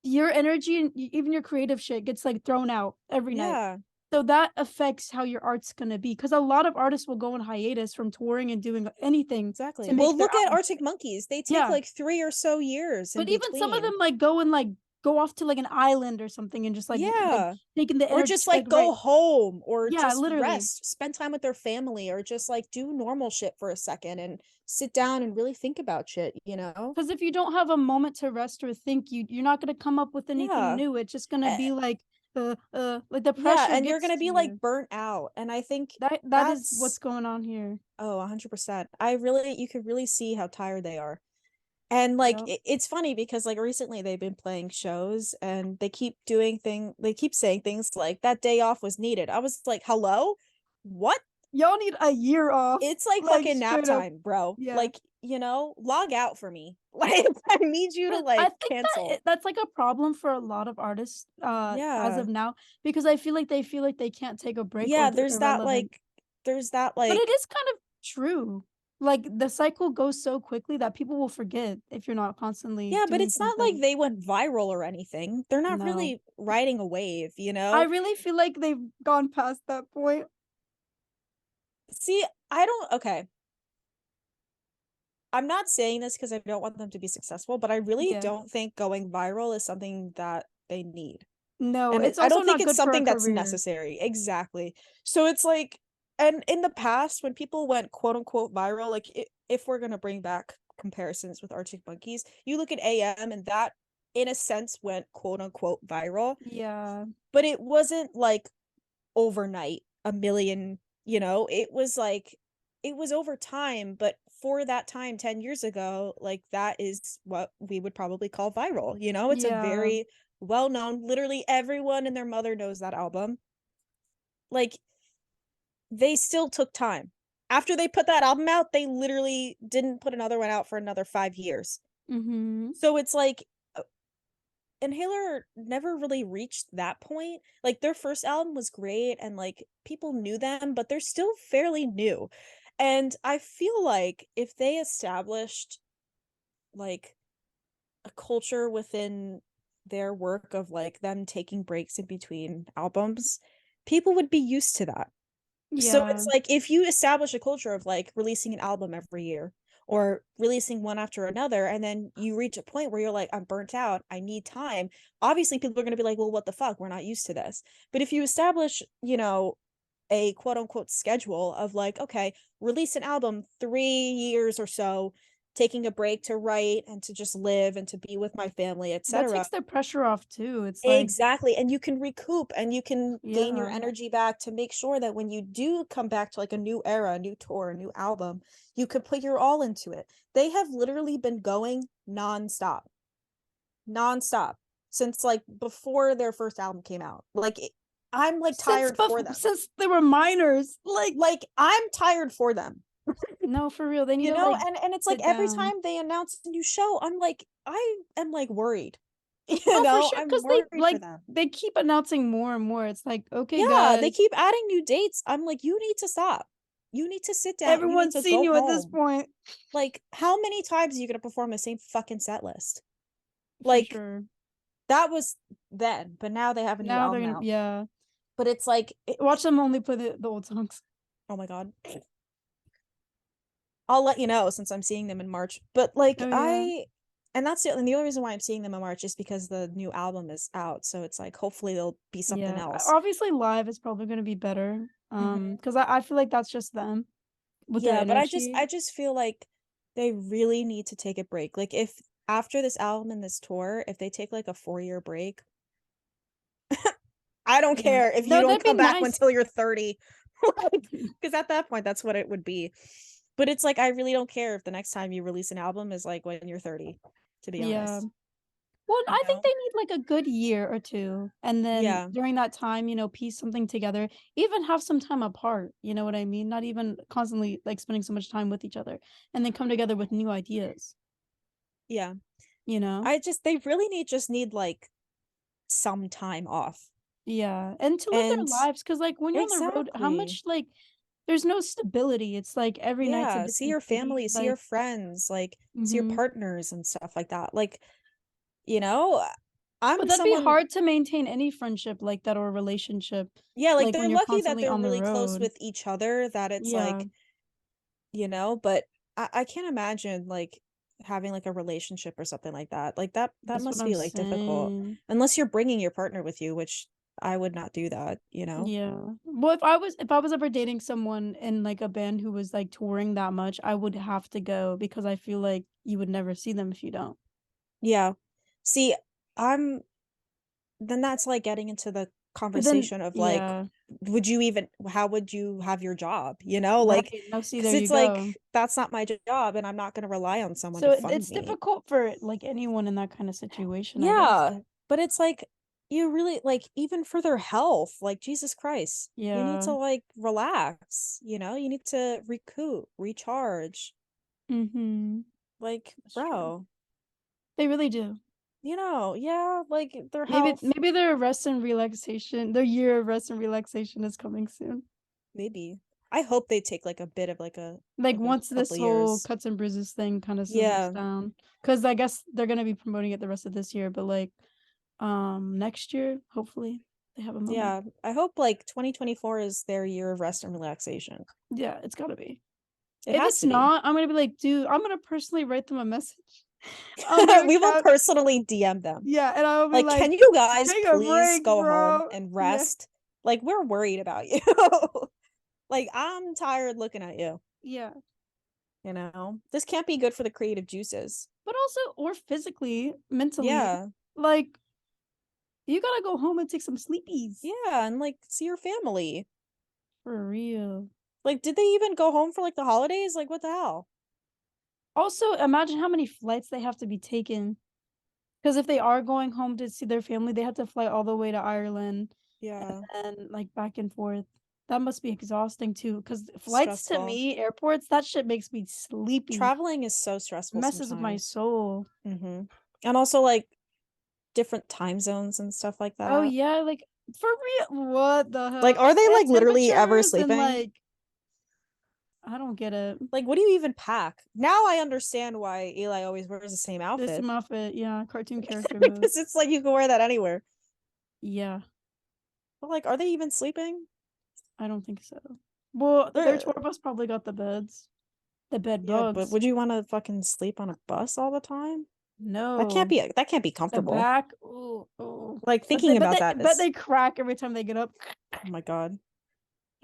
your energy and even your creative shit gets like thrown out every night. Yeah, So that affects how your art's gonna be. Because a lot of artists will go on hiatus from touring and doing anything exactly. to Well, make their look at album. Arctic Monkeys. They take Yeah. like 3 or so years in But even some of them between. like go and like go off to like an island or something and just like Yeah. taking the Or energy just like like right. go home or Yeah, just literally. rest, spend time with their family or just like do normal shit for a second and sit down and really think about shit, you know? Because if you don't have a moment to rest or think, you're not gonna come up with anything Yeah. new. It's just gonna Eh, be like the yeah, pressure and you're gets gonna to be like you. burnt out. And I think That is what's that's going on here. 100%. You could really see how tired they are. And like Yeah. it's funny because like recently they've been playing shows and they keep saying things like that day off was needed. I was like, "Hello? What?" Y'all need a year off. It's like Like fucking nap straight up. time, bro. Yeah. Like, log out for me. Like I need you to But I like think cancel. that's like a problem for a lot of artists as Yeah. of now because I feel like they can't take a break or Yeah, they're irrelevant. there's that But it like is kind of true. Like the cycle goes so quickly that people will forget if you're not constantly yeah, but doing it's not like something. they went viral or anything. They're not No. really riding a wave, you I know? really feel like they've gone past that point. See, I don't okay. I'm not saying this because I don't want them to be successful, but I really Yeah. don't think going viral is something that they need. No, And it's I also don't think not it's good for a something that's career. necessary. Exactly. So it's like, and in the past, when people went quote unquote viral, like if we're gonna bring back comparisons with Arctic Monkeys, you look at AM and that, in a sense, went quote unquote viral, Yeah. but it wasn't like overnight a million, it was like it was over time, but for that time 10 years ago, like that is what we would probably call viral. It's a Yeah. very well known, literally everyone and their mother knows that album. Like they still took time. After they put that album out, they literally didn't put another one out for another 5 years. Mm-hmm. So it's like Inhaler never really reached that point. Like their first album was great and like people knew them, but they're still fairly new. And I feel like if they established like a culture within their work of like them taking breaks in between albums, people would be used to that. So Yeah. it's like if you establish a culture of like releasing an album every year or releasing one after another, and then you reach a point where you're like, I'm burnt out, I need time. Obviously, people are going to be like, well, what the fuck? We're not used to this. But if you establish, a quote unquote schedule of like, okay, release an album 3 years or so, taking a break to write and to just live and to be with my family, That etc. takes the pressure off too. It's like, Exactly. And you can recoup and you can gain your yeah. energy back to make sure that when you do come back to like a new era, a new tour, a new album, you could put your all into it. They have literally been going nonstop, nonstop since like before their first album came out. Like I'm like tired for them. Since they were minors. Like I'm tired for them. No, for real. They need You to know, like and it's like sit every down. time they announce a new show, I'm like I am like worried. No, for sure, I'm because worried for them. they keep announcing more and more. It's like, okay, Yeah, they guys, keep adding new dates. I'm like, you need to stop. You need to sit down. You need everyone's to seen go you at this home. point. Like, how many times are you gonna perform the same fucking set list? For Like, sure. that was then, but now they have a new Now they're album gonna, out. yeah. But it's like, Watch them only play the old songs. oh my God. I'll let you know since I'm seeing them in March. But like Oh yeah, and the only reason why I'm seeing them in March is because the new album is out. So it's like hopefully there'll be something yeah. else. Obviously, live is probably gonna be better. Mhm. Because I feel like that's just them with their Yeah, but energy. I just feel like they really need to take a break. Like if after this album and this tour, if they take like a 4 year break, I don't Yeah. care if you No, don't that'd be come back nice. until you're 30. Like, because at that point that's what it would be. But it's like I really don't care if the next time you release an album is like when you're 30, to be Yeah. honest. Well, You I think know? they need like a good year or two. And then Yeah. during that time, piece something together, even have some time apart. You know what I mean? Not even constantly like spending so much time with each other and then come together with new ideas, Yeah. you know? They really just need like some time off. Yeah, and to live their And lives, because like when you're on the road, how exactly. much like there's no stability. It's like every night's a Yeah, see different your city. family, see your Like, friends, like see your hmm partners and stuff like that. Like, you know, but I'm that'd be someone, hard to maintain any friendship like that or relationship, yeah, like like they're when you're lucky that constantly they're on the really close road. with each other, that it's Yeah, like, but I can't imagine like having like a relationship or something like that. Like that that's what must I'm be like difficult. saying. Unless you're bringing your partner with you, which I would not do that, you know? Yeah. Well, if I was ever dating someone in like a band who was like touring that much, I would have to go because I feel like you would never see them if you don't. Yeah. See, I'm then that's like getting into the But then, conversation of like, yeah, would you even, how would you have your job, you know? right. Like, No, see, because there you it's like, go. that's not my job and I'm not going to rely on someone to So fund it's me. difficult for like anyone in that kind of situation, I guess. Yeah. But it's like, you really, like, even for their health, like, Jesus Christ, you need Yeah. to like relax, you need to recoup, recharge. Mm-hmm. Like, That's true. bro, They really do. yeah, like their Maybe health, maybe their rest and relaxation, their year of rest and relaxation is coming soon. maybe. I hope they take like a bit of Like like a once couple this whole years. cuts and bruises thing kind of sizzles Yeah. down. Because I guess they're gonna be promoting it the rest of this year, but like next year, hopefully they have a moment. Yeah, I hope like 2024 is their year of rest and relaxation. Yeah, it's gotta be. It If has it's to be. not, I'm gonna be like, dude, I'm gonna personally write them a message on their We will account. personally DM them. Yeah, and I'll be Like, like, can you guys take a please break, go home bro. and Yeah, rest? Like, we're worried about you. Like, I'm tired looking at you, yeah. This can't be good for the creative juices. But also, or physically, mentally, Yeah. like you gotta go home and take some sleepies. Yeah, and like see your family. For real. Like, did they even go home for like the holidays? Like, what the hell? Also, imagine how many flights they have to be taken. Because if they are going home to see their family, they have to fly all the way to Ireland and Yeah, then like back and forth. That must be exhausting too. Because flights to stressful. me, airports, that shit makes me sleepy. Traveling is so stressful Messes with my sometimes. soul. And also like different time zones and stuff like Oh that. yeah, like for real. What the Like, hell? are they And like literally ever temperatures and sleeping? like I don't get it. Like, what do you even pack? Now I understand why Eli always wears the same This outfit. same outfit, yeah, cartoon character mode. Because it's like you can wear that anywhere. Yeah, But like, are they even sleeping? I don't think so. Well, their tour They're bus probably got the beds, the bed Yeah, but bugs. would you want to fucking sleep on a bus all the time? No, That can't be the comfortable. back. Oh, oh. Like But they, thinking but about they, that but is, they crack every time they get up. oh my God.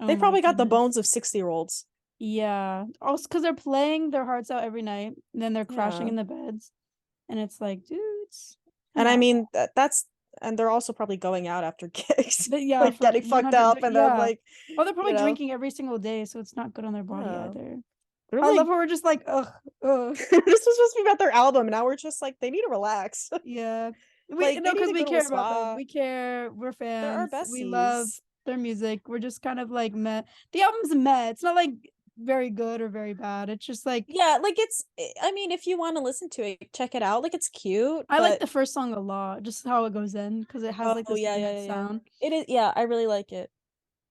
Oh They my probably got the goodness. bones of 60-year-olds. Yeah. Also, because they're playing their hearts out every night, and then they're crashing Yeah. in the beds, and it's like, dudes, come And I on. mean and they're also probably going out after gigs, But yeah, like for getting fucked 100. up and then Yeah. like, Oh, they're you probably know, drinking every single day, so it's not good on their body yeah. either. They're I love like how we're just like, ugh, ugh. this was supposed to be about their album. Now we're just like they need to relax. Yeah. We Like no, they need because to we go to a care about them. spa. We care. We're They're our fans. We love besties. their music. We're just kind of like meh. The album's meh. It's not like very good or very bad. It's just like Yeah, like I mean, if you want to listen to it, check it out. Like it's cute, I like but the first song a lot, just how it goes in because it has like oh this yeah, weird yeah. sound. It is, yeah, I really like it.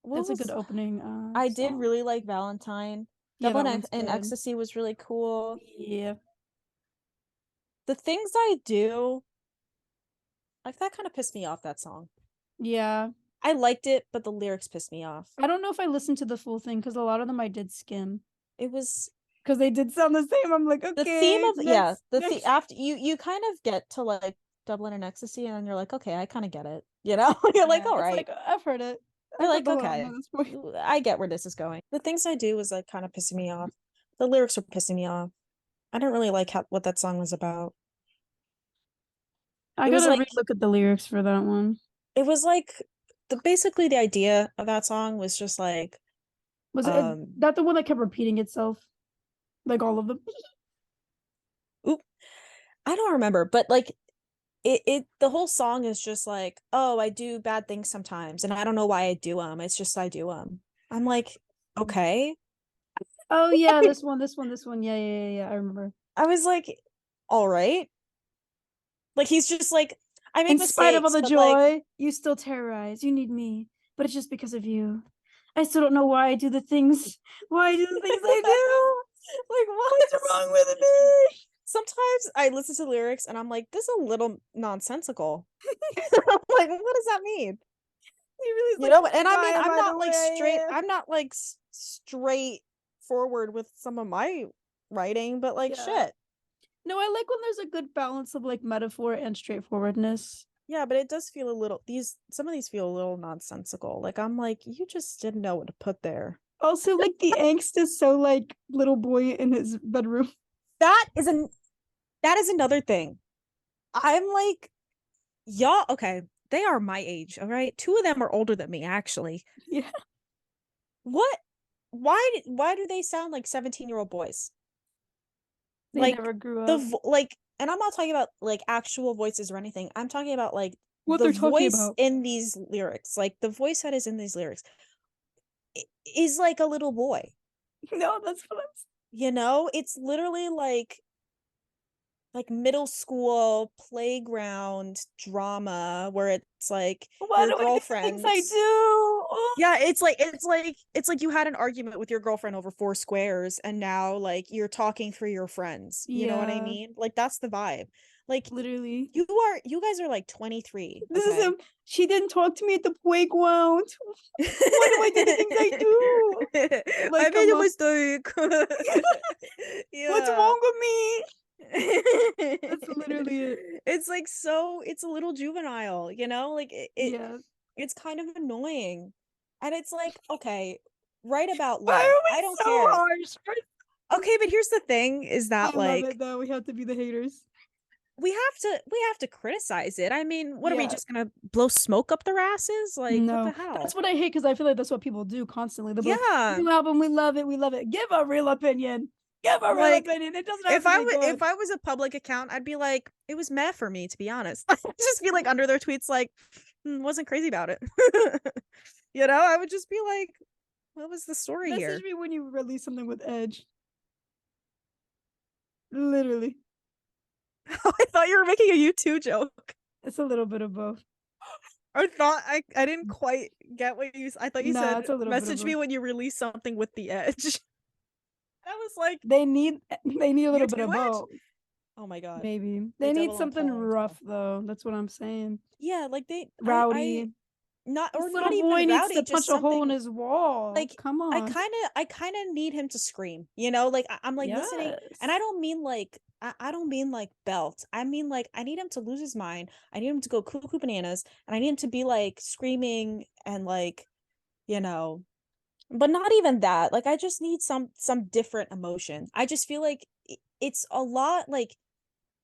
What It's a good was opening I did song. really like Valentine. Yeah, that one's In good. Ecstasy was really cool. Yeah. The Things I Do, like that kind of pissed me off, that song. Yeah. I liked it, but the lyrics pissed me off. I don't know if I listened to the full thing because a lot of them I did skim It was because they did sound the same. I'm like, the theme okay, of yeah, next. after you kind of get to like Dublin and Ecstasy and then you're like, okay, I kind of get it. You're like, Yeah, all it's right. like I've heard it. You're I've heard like, the whole album okay, at this point. I get where this is going. The Things I Do was like kind of pissing me off. The lyrics were pissing me off. I didn't really like what that song was about. I It was gotta like relook at the lyrics for that one. it was like basically the idea of that song was just like Was it um that the one that kept repeating itself? Like all of them? oop, I don't remember, but like it the whole song is just like, oh, I do bad things sometimes and I don't know why I do them. It's just I do them. I'm like, okay. Oh yeah, this one. Yeah, yeah, yeah, yeah. I remember. I was like, all right. Like he's just like, I make In spite of all mistakes, the but like joy, you still terrorize. You need me, but it's just because of you. I still don't know why I do the things. Why I do the things I do. like What's what? wrong with me? Sometimes I listen to lyrics and I'm like, this is a little nonsensical. I'm like, what does that mean? He really is You like, know, I'm and a I mean, guy, I'm by the not like straight, way. I'm not like straight forward with some of my writing, but like Yeah. shit. No, I like when there's a good balance of like metaphor and straightforwardness. Yeah, but it does feel a little some of these feel a little nonsensical. Like I'm like, you just didn't know what to put there. Also, like the angst is so like little boy in his bedroom. That is an that is another thing. I'm like, y'all, okay, they are my age, all right? Two of them are older than me, actually. Yeah, What? Why do they sound like 17-year-old boys? they Like never grew up. like, and I'm not talking about like actual voices or anything. I'm talking about like What the they're talking voice about. in these lyrics. Like the voice that is in these lyrics is like a little boy. No, that's what I'm You know, it's literally like middle school playground drama where it's like why your do I do the things I girlfriend's. do? Oh, Yeah, it's like you had an argument with your girlfriend over four squares and now like you're talking through your friends. You know what I yeah, mean? Like that's the vibe. Like literally. you guys are like 23, This is okay? him. She didn't talk to me at the playground. Why do I do the things I do? I Like, made come a on. mistake. What's Yeah. wrong with me? That's literally it. It's like so it's a little juvenile, you know? Like Yeah. it's kind of annoying. And it's like, okay, write about Why love. are I we don't so care. harsh? Okay, but here's the thing is I that love it like though. We have to be the haters. we have to criticize it. I mean, what are we Yeah. just gonna blow smoke up their asses? Like, what the No, that's hell? what I hate because I feel like that's what people do constantly. They'll be like, Yeah. new album, we love it, we love it. Give a real opinion. Give a real Like opinion. It doesn't have to be if good. I was a public account, I'd be like, it was meh for me, to be honest. I'd just be like under their tweets, like, wasn't crazy about it. You know, I would just be like, what was the story Message here? me when you release something with Edge. Literally. I thought you were making a U2 joke. It's a little bit of both. I didn't quite get what I thought you Nah, said it's a little bit of message me both. when you release something with the edge. I was like, They need a little bit U2 of edge? both. Oh my god. Maybe. The They need double something entendre. rough though. That's what I'm saying. Yeah, like I Rowdy. not or This not little boy even needs rowdy, to punch just a hole in something his wall. like Come on. I kind of need him to scream, you know, like I'm like listening, and I Yes. don't mean like I don't mean like belt. I mean like I need him to lose his mind. I need him to go cuckoo bananas, and I need him to be like screaming and like, you know, but not even that. Like I just need some different emotion. I just feel like it's a lot like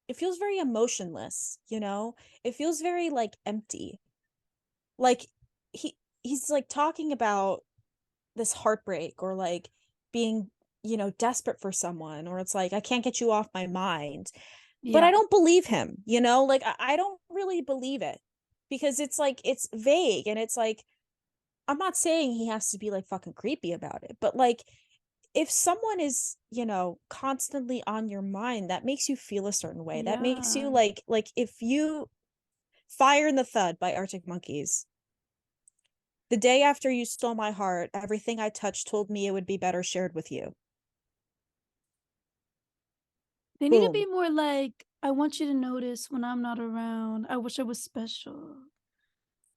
it feels very emotionless, you know? It feels very like empty. Like he's like talking about this heartbreak or like being, you know, desperate for someone, or it's like I can't get you off my mind. But I Yeah. don't believe him, you know? Like I don't really believe it because it's like it's vague and it's like I'm not saying he has to be like fucking creepy about it, but like if someone is, you know, constantly on your mind, that makes you feel a certain way. That makes you Yeah. like if you Fire in the Thud by Arctic Monkeys. The day after you stole my heart, everything I touched told me it would be better shared with you. They need to be Boom. more like, I want you to notice when I'm not around. I wish I was special.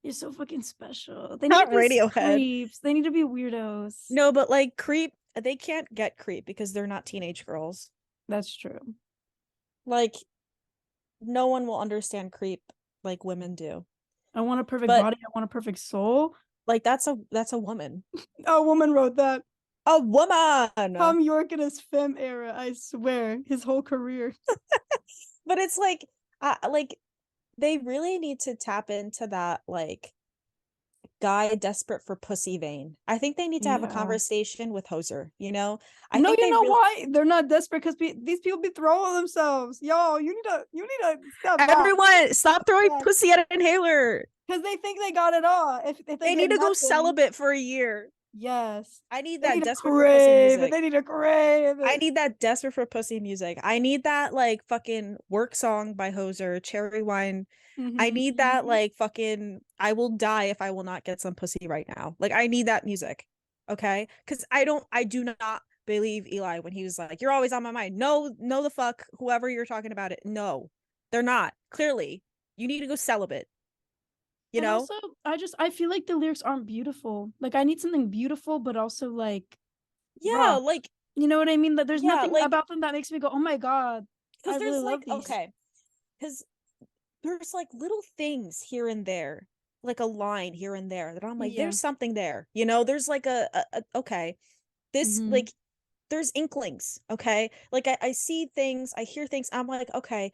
You're so fucking special. They need to Not be Radiohead. creeps. They need to be weirdos. No, but like creep, they can't get creep because they're not teenage girls. That's true. Like no one will understand creep like women do. I want a perfect But body. I want a perfect soul. like that's a woman. A woman wrote that. A woman. Tom York in his femme era, I swear. His whole career. But it's like they really need to tap into that like guy desperate for pussy vein. I think they need to have a Yeah. conversation with Hoser, you know? I No, think you they know really why? They're not desperate because these people be throwing themselves. Yo, you need to step back. everyone stop throwing Back. pussy at an inhaler. Because they think they got it all. If they They need get to go nothing, celibate for a year. Yes. I need They that need to desperate for pussy crave it. music. They need to crave I it. need that desperate for pussy music. I need that like fucking work song by Hoser, Cherry Wine. I Mhm, need that mhm. like fucking I will die if I will not get some pussy right now. Like I need that music. Okay? Cuz I do not believe Eli when he was like, "You're always on my mind." No, no the fuck whoever you're talking about it. No. They're not. Clearly. You need to go celibate, you And know? also, I feel like the lyrics aren't beautiful. Like, I need something beautiful, but also, like, Yeah, rough. like You know what I mean? That there's yeah, nothing like about them that makes me go, "Oh my god, I cuz really there's love like these." okay, cuz there's like little things here and there, like a line here and there that I'm like, Yeah. there's something there, there's like okay, this Mhm. like there's inklings, okay, like I see things, I hear things, I'm like, okay,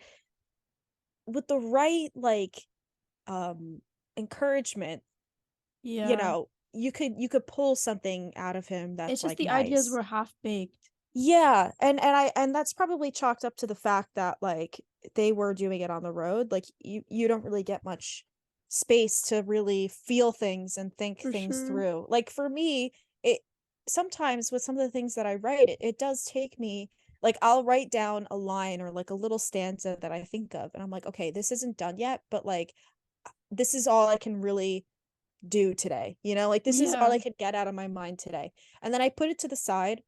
with the right like um encouragement, Yeah. you could pull something out of him It's that's just like the ideas nice. were half-baked. Yeah, and that's probably chalked up to the fact that like they were doing it on the road. Like you don't really get much space to really feel things and think For things sure. through. Like for me, it sometimes with some of the things that I write, it does take me like I'll write down a line or like a little stanza that I think of and I'm like, okay, this isn't done yet, but like this is all I can really do today. Like this is all Yeah. I could get out of my mind today. And then I put it to the side.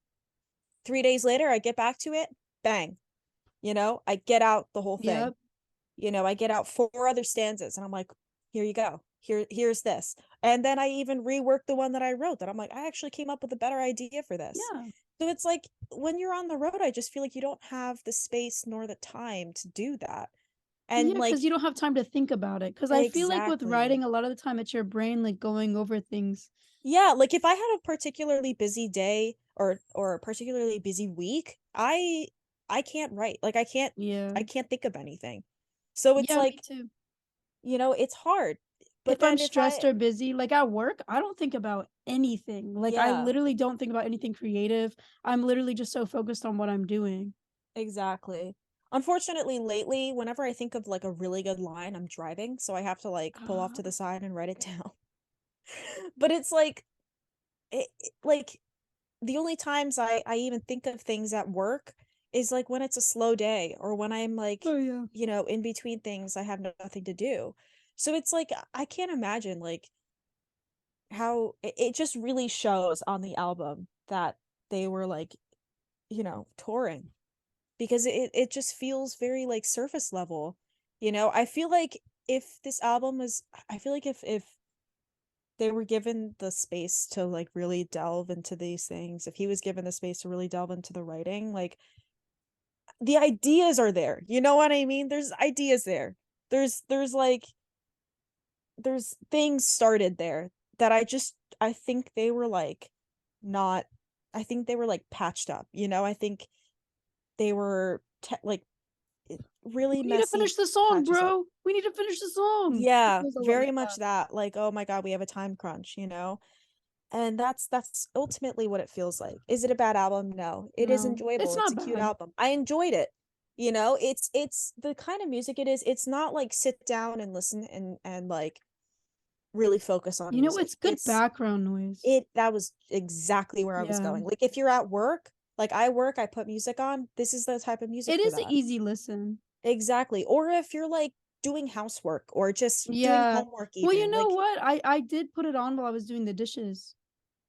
3 days later, I get back to it, bang, I get out the whole thing. Yep. I get out four other stanzas and I'm like, here you go. Here's this. And then I even reworked the one that I wrote that I'm like, I actually came up with a better idea for this. Yeah. So it's like when you're on the road, I just feel like you don't have the space nor the time to do that. And Yeah, like, because you don't have time to think about it. Because I feel like with exactly. writing, a lot of the time, it's your brain, like, going over things. Yeah, like if I had a particularly busy day or a particularly busy week, I can't write. Like Yeah. I can't think of anything. So it's Yeah, me like, too. it's hard. But If I'm then if stressed I or busy, like, at work, I don't think about anything. Like, I yeah, literally don't think about anything creative. I'm literally just so focused on what I'm doing. exactly. Unfortunately, lately, whenever I think of like a really good line, I'm driving, so I have to like pull off to the Ah. side and write it down. But it's like like the only times I even think of things at work is like when it's a slow day or when I'm like, Oh, yeah. in between things I have nothing to do. So it's like I can't imagine like how it just really shows on the album that they were like, touring because it just feels very like surface level. I feel like if this album was I feel like if they were given the space to like really delve into these things, if he was given the space to really delve into the writing, like the ideas are there. You know what I mean? There's ideas there. There's like there's things started there that I think they were like not I think they were like patched up. I think they were like really We need to messy finish the song, patches up. bro. We need to finish the song. It Yeah, feels a lot very like much that. that. Like, oh my God, we have a time crunch. And that's ultimately what it feels like. Is it a bad album? No. It is No, it's enjoyable. It's a not cute bad. album. I enjoyed it. It's the kind of music it is. It's not like sit down and listen and like really focus on You know, music. it's good background noise. It that was exactly where I was Yeah. going. Like if you're at work, like I work, I put music on. This is the type of music It for is an that. easy listen. Exactly. Or if you're like doing housework or just doing Yeah. homework Well, you even. know Like what? I did put it on while I was doing the dishes.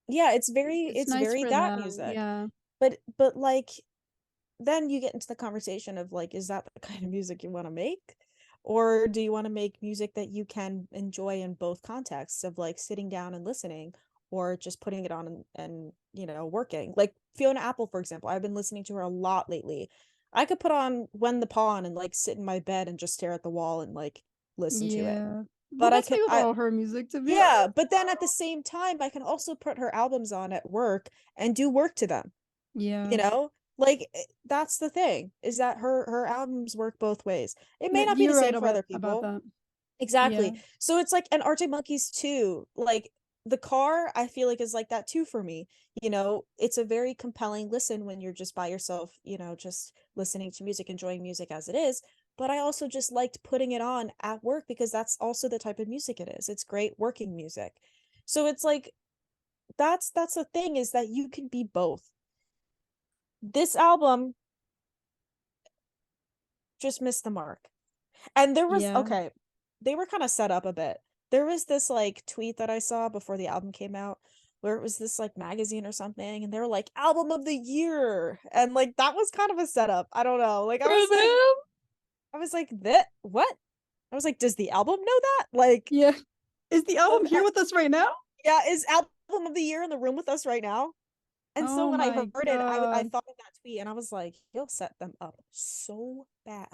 yeah, It's it's nice very for that that. music. Yeah. But like then you get into the conversation of like, is that the kind of music you want to make? Or do you want to make music that you can enjoy in both contexts of like sitting down and listening or just putting it on and working? Like Fiona Apple, for example, I've been listening to her a lot lately. I could put on When the Pawn and like sit in my bed and just stare at the wall and like listen to it. Yeah. But But that's me with I all her music, to be yeah, honest. but then at the same time, I can also put her albums on at work and do work to them you Yeah. know like that's the thing is that her albums work both ways. It may No, not be the you're right same for other about people. that. Yeah. Exactly. So it's like an Arctic Monkeys too, like the car I feel like is like that too for me. It's a very compelling listen when you're just by yourself, just listening to music, enjoying music as it is. But I also just liked putting it on at work because that's also the type of music it is. It's great working music. So it's like that's the thing, is that you can be both. This album just missed the mark. And there was, Yeah. okay, they were kind of set up a bit. There was this like tweet that I saw before the album came out where it was this like magazine or something, and they were like album of the year. And like that was kind of a setup. I don't know. Like For them? I was like, that what? I was like, does the album know that? Like, Yeah. Is the album here with us right now? yeah, is album of the year in the room with us right now? And so Oh when I my heard it, I god. thought of that tweet and I was like, he'll set them up so bad,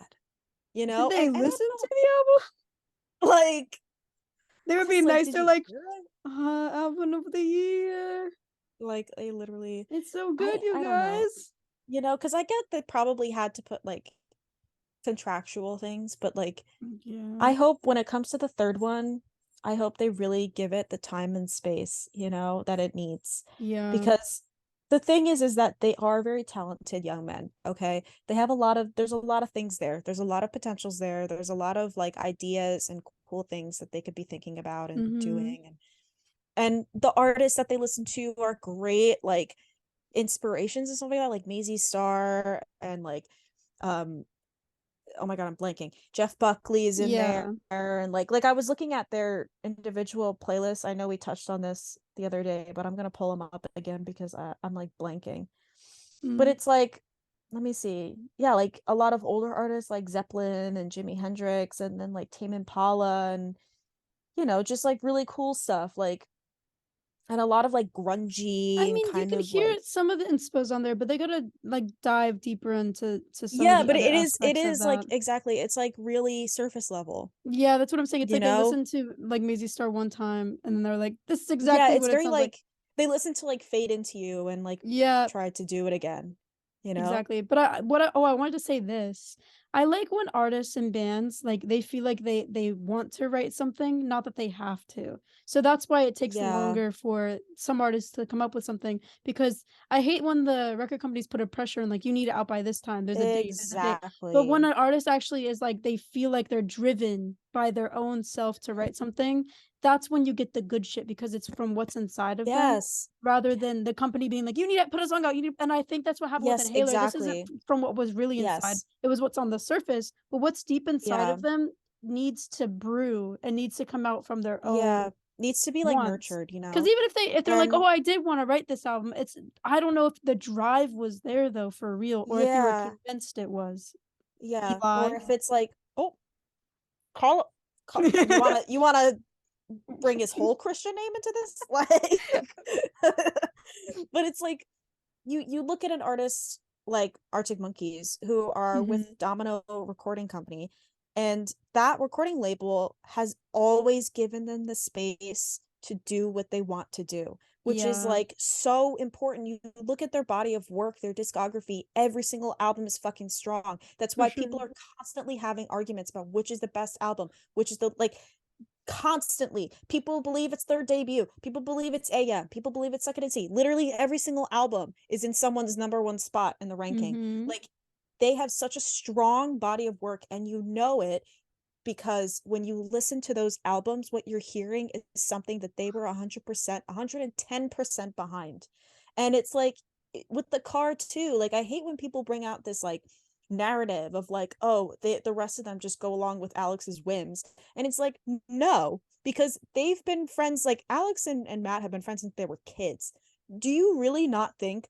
you Did know? they And I listen don't to the album? know, like, They I would be was like, nice. did They're you like, hear it? album of the year. Like, I literally, It's so good, you I don't know, guys. you know, because I get they probably had to put like contractual things, but like, Yeah. I hope when it comes to the third one, I hope they really give it the time and space, you know, that it needs. Yeah. Because the thing is that they are very talented young men, okay? They have a lot of, there's a lot of things there. There's a lot of potentials there. There's a lot of like ideas and cool things that they could be thinking about and Mm-hmm. doing. And the artists that they listen to are great, like inspirations and stuff like that, like Maisie Starr and like um oh my god, I'm blanking. Jeff Buckley is in there, Yeah. and like I was looking at their individual playlists. I know we touched on this the other day, but I'm gonna pull them up again because I'm like blanking. But Mm. it's like, let me see. Yeah, like a lot of older artists like Zeppelin and Jimi Hendrix, and then like Tame Impala, and just like really cool stuff. Like, and a lot of like I grungy and mean, you kind can of hear like, some of the inspos on there, but they gotta like dive deeper into some of yeah, the but other it aspects of is like that. exactly. It's like really surface level, Yeah, that's what I'm saying. It's you like they know? listened to like Maisie Star one time, and then they're like, "This is Yeah, exactly it's what it very sounds like." like they listen to like Fade Into You and like Yeah, try to do it again, you know? exactly. But I wanted to say this. I like when artists and bands like they feel like they want to write something, not that they have to. So that's why it takes Yeah, longer for some artists to come up with something because I hate when the record companies put a pressure and like you need it out by this time. There's a date, there's a date. But when exactly. an artist actually is like they feel like they're driven by their own self to write something, that's when you get the good shit because it's from what's inside of them Yes. rather than the company being like, "You need to put a song out." And I think that's what happened with Yes, Inhaler. This isn't exactly. from what was really inside. Yes. It was what's on the surface, but what's deep inside Yeah. of them needs to brew and needs to come out from their own Yeah. Needs to be like wants. nurtured, Because even if they're like, And "Oh, I did want to write this album," it's I don't know if the drive was there though for real, or if you were yeah, convinced it was. yeah. Eli. Or if it's like, oh, call you wanna bring his whole Christian name into this? Like but it's like you look at an artist like Arctic Monkeys who are with Hmm. Domino Recording Company, and that recording label has always given them the space to do what they want to do, which is Yeah, like so important. You look at their body of work, their discography, every single album is fucking strong. That's for why sure. people are constantly having arguments about which is the best album, which is the like constantly. People believe it's their debut. People believe it's AM. People believe it's Second and C. Literally every single album is in someone's number one spot in the ranking. Hmm. Like they have such a strong body of work, and you know it because when you listen to those albums, what you're hearing is something that they were 100%, 110% behind. And it's like with the car too. Like I hate when people bring out this like narrative of like, oh, the rest of them just go along with Alex's whims. And it's like, no, because they've been friends, like Alex and Matt have been friends since they were kids. Do you really not think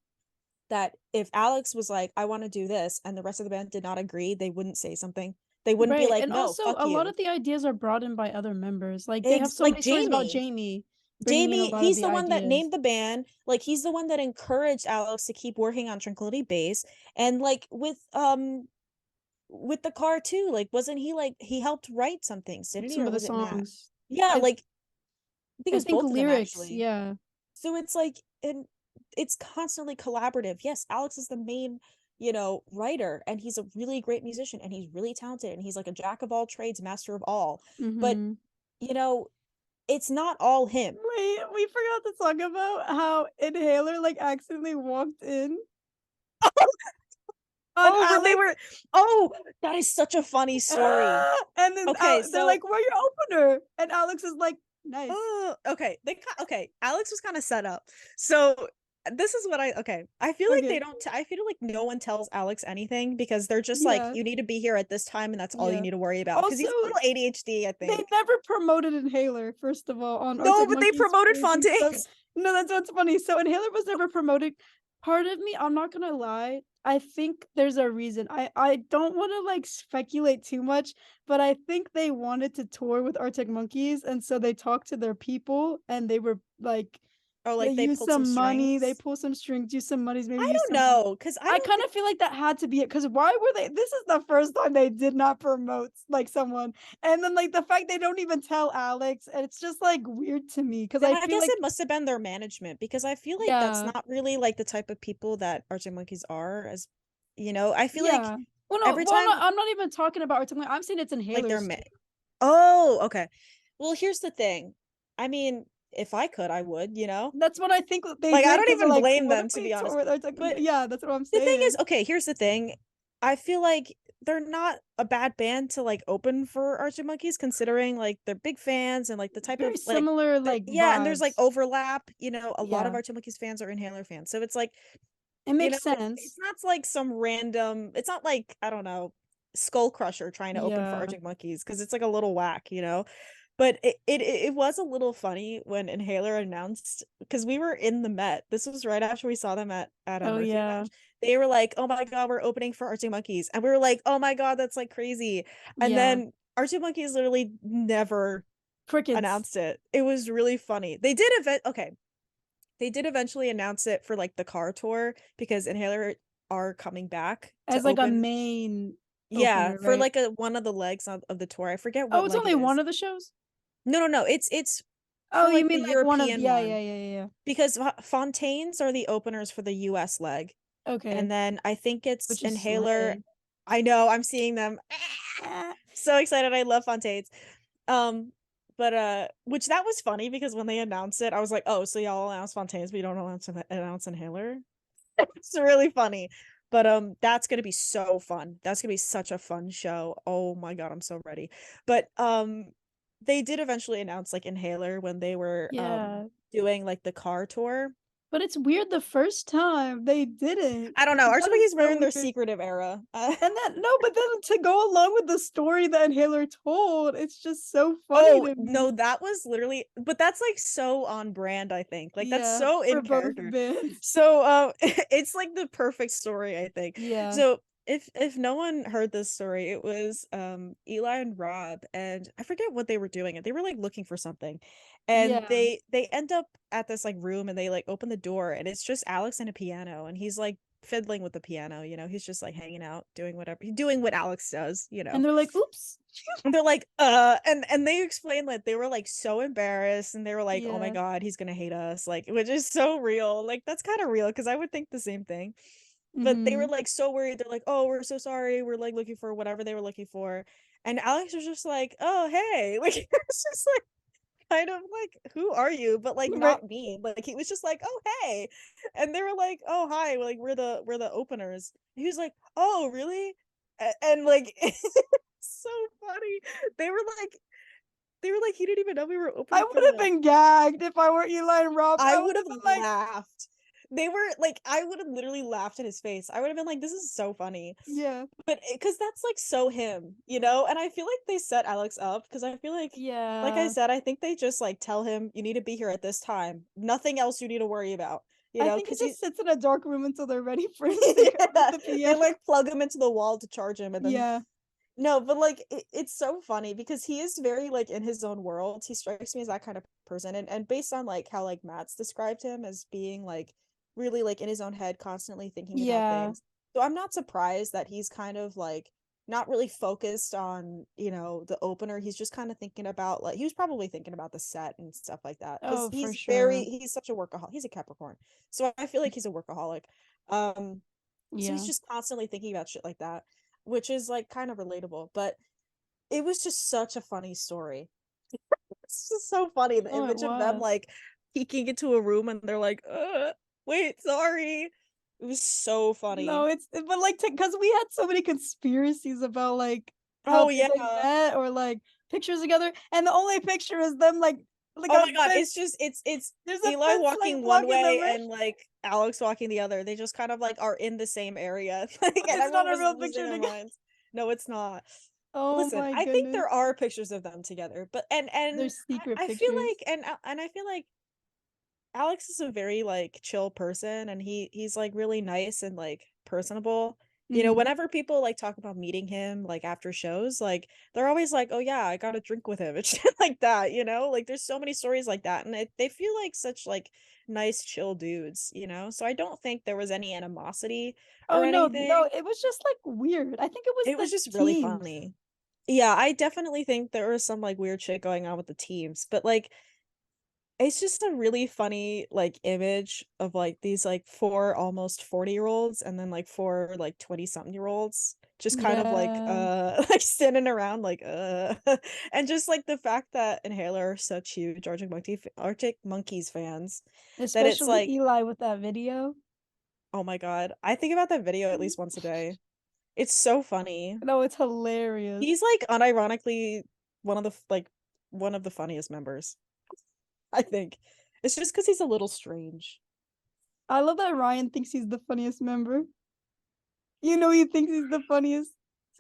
that if Alex was like, I want to do this, and the rest of the band did not agree, they wouldn't say something? They wouldn't be Right. like, And no, also fuck a lot you. of the ideas are brought in by other members. Like they have so Like many stories about Jamie. Jamie bringing in a Jamie, lot of he's the the one that ideas. named the band. Like he's the one that encouraged Alex to keep working on Tranquility Base. And like with the car too, like wasn't he like he helped write some things, didn't he? Some Or of the was it Matt? songs. Yeah, I like I think it I was think both of them lyrics, actually. yeah. So it's like, and it's constantly collaborative. Yes, Alex is the main, writer, and he's a really great musician, and he's really talented, and he's like a jack of all trades, master of all. But, Mm-hmm. you know, it's not all him. Wait, we forgot to talk about how Inhaler like accidentally walked in on Oh, when they Alex. were, oh, that is such a funny story. And then Okay, they're so like, "We're your opener," and Alex is like, Nice. Oh, okay. Okay. Alex was kind of set up. So this is what I feel like Okay. they don't I feel like no one tells Alex anything because they're just like, Yeah. you need to be here at this time and that's all you Yeah. need to worry about because Also, he's a little ADHD, I they think. never promoted Inhaler, first of all, on No, Arctic but they Monkeys promoted for weeks. So Fontaine. no, that's what's funny. So Inhaler was never promoted. Part of me, I'm not gonna lie, I think there's a reason. I don't want to like speculate too much, but I think they wanted to tour with Arctic Monkeys, and so they talked to their people, and they were like, Or they like they use pulled some some money, they strings. pull some strings, use some monies, maybe I use don't some. know because I I don't kind think of feel like that had to be it because why were they? This is the first time they did not promote like someone, and then like the fact they don't even tell Alex, and it's just like weird to me because then I I feel guess like it must have been their management because I feel like that's yeah, not really like the type of people that Arctic Monkeys are as I feel like yeah. Well, no, every well, time I'm not even talking about Arctic. I'm saying it's like inhalers too. oh, okay. Well, here's the thing. I mean, if I could, I would, That's what I think that they Like I did don't because they're even like, blame what them if to we be tour honest. with Arctic? But Yeah, that's what I'm the thing is, saying. okay, here's the thing. I feel like they're not a bad band to like open for Arctic Monkeys considering like they're big fans and like the type Very of like similar like yeah, and there's like vibes. overlap, a lot of Yeah, Arctic Monkeys fans are Inhaler fans. So it's like, it makes it's sense. not like some random, it's not like, I don't know, Skull Crusher trying to open for Yeah, Arctic Monkeys because it's like a little whack. But it was a little funny when Inhaler announced because we were in the Met. This was right after we saw them at oh Mercury yeah, Lounge. They were like, "Oh my God, we're opening for Arctic Monkeys," and we were like, "Oh my God, that's like crazy." And yeah. then Arctic Monkeys literally never Crickets. announced it. It was really funny. They did eventually announce it for like the car tour because Inhaler are coming back to As like a open. main Yeah, opener, for right? like one of the legs of the tour. I forget Oh, what it's leg it only one is. of the shows? No, no, no. It's Oh, for you like mean the like one of European yeah, one yeah, yeah, yeah, yeah. because Fontaines are the openers for the US leg. Okay. And then I think it's Which is Inhaler. slay. I know, I'm seeing them. Eh. So excited. I love Fontaines. Um, but which that was funny because when they announced it, I was like, oh, so y'all announce Fontaines, but you don't announce Inhaler. It's really funny. But that's gonna be so fun. That's gonna be such a fun show. Oh my God, I'm so ready. But they did eventually announce like Inhaler when they were Yeah. doing like the car tour. But it's weird the first time they didn't. I don't know. That is Archibald were in so their weird. secretive era. And then no, but then to go along with the story that Inhaler told, it's just so funny Oh to me. no, that was literally, but that's like so on brand, I think. Like that's Yeah, so for in both character. bands. So it's like the perfect story, I think. Yeah. So if no one heard this story, it was Eli and Rob, and I forget what they were doing. They were like looking for something. And Yeah. they end up at this like room and they like open the door and it's just Alex and a piano and he's like fiddling with the piano. He's just like hanging out, doing whatever, doing what Alex does. And they're like, oops. And they're like, and they explained that they were like so embarrassed and they were like, oh my Yeah. God, he's gonna hate us, like, which is so real. Like, that's kind of real because I would think the same thing. But they were Mm-hmm. like so worried. They're like, oh, we're so sorry. We're like looking for whatever they were looking for. And Alex was just like, oh, hey. Like, it's just like kind of like, who are you? But like Right. not me. Like he was just like, oh, hey. And they were like, oh, hi. Like we're the openers. And he was like, oh, really? And like so funny. They were like, he didn't even know we were I opening for would have them. been gagged if I were Eli and Rob. I I would would have have been like, laughed. They were like, I would have literally laughed in his face. I would have been like, this is so funny. yeah, But because that's like so him. And I feel like they set Alex up because I feel like I yeah. said, I think they just like tell him, you need to be here at this time. Nothing else you need to worry about, I think he because he, just sits in a dark room until they're ready for him to go with yeah, the they piano. like plug him into the wall to charge him and then Yeah. no, but like it's so funny because he is very like in his own world. He strikes me as that kind of person, and based on like how like Matt's described him as being like really like in his own head, constantly thinking about Yeah. things. So I'm not surprised that he's kind of like not really focused on the opener. He's just kind of thinking about like he was probably thinking about the set and stuff like that because Oh, for sure. he's such a workaholic. He's a Capricorn, so I feel like he's a workaholic. Um, so he's Yeah. just constantly thinking about shit like that, which is like kind of relatable. But it was just such a funny story. It's just so funny. The Oh, it image of them was. like peeking into a room and they're like, wait, sorry. It was so No, funny. but like because we had so many conspiracies about like how Oh they yeah. met or like pictures together, and the only picture is them like Like Oh a my god, fence. it's There's a Eli fence like walking one blocking the way mesh. and like Alex walking the other. They just kind of like are in the same area. Like But and it's not everyone a was real losing picture their together. minds. No, it's not. Oh Listen, my I think goodness. there are pictures of them together, but and There's secret I feel pictures. like and I feel like Alex is a very like chill person and he's like really nice and like personable. You know, Hmm. whenever people like talk about meeting him like after shows, like they're always like, "Oh yeah, I got a drink with him." and shit like that, you know? Like there's so many stories like that and they feel like such like nice chill dudes, you know? So I don't think there was any animosity or Oh no, no, anything. it was just like weird. I think it was It was the just really teams. funny. Yeah, I definitely think there was some like weird shit going on with the teams, but like it's just a really funny like image of like these like four almost 40-year-olds and then like four like 20 something year olds just kind of like Yeah. like standing around like and just like the fact that Inhaler are such huge Arctic Monkeys fans that it's Especially like Eli with that video. oh my God, I think about that video at least once a day. It's so funny. No, it's hilarious. He's like unironically one of the like one of the funniest members, I think. It's just because he's a little strange. I love that Ryan thinks he's the funniest member. You know, he thinks he's the funniest.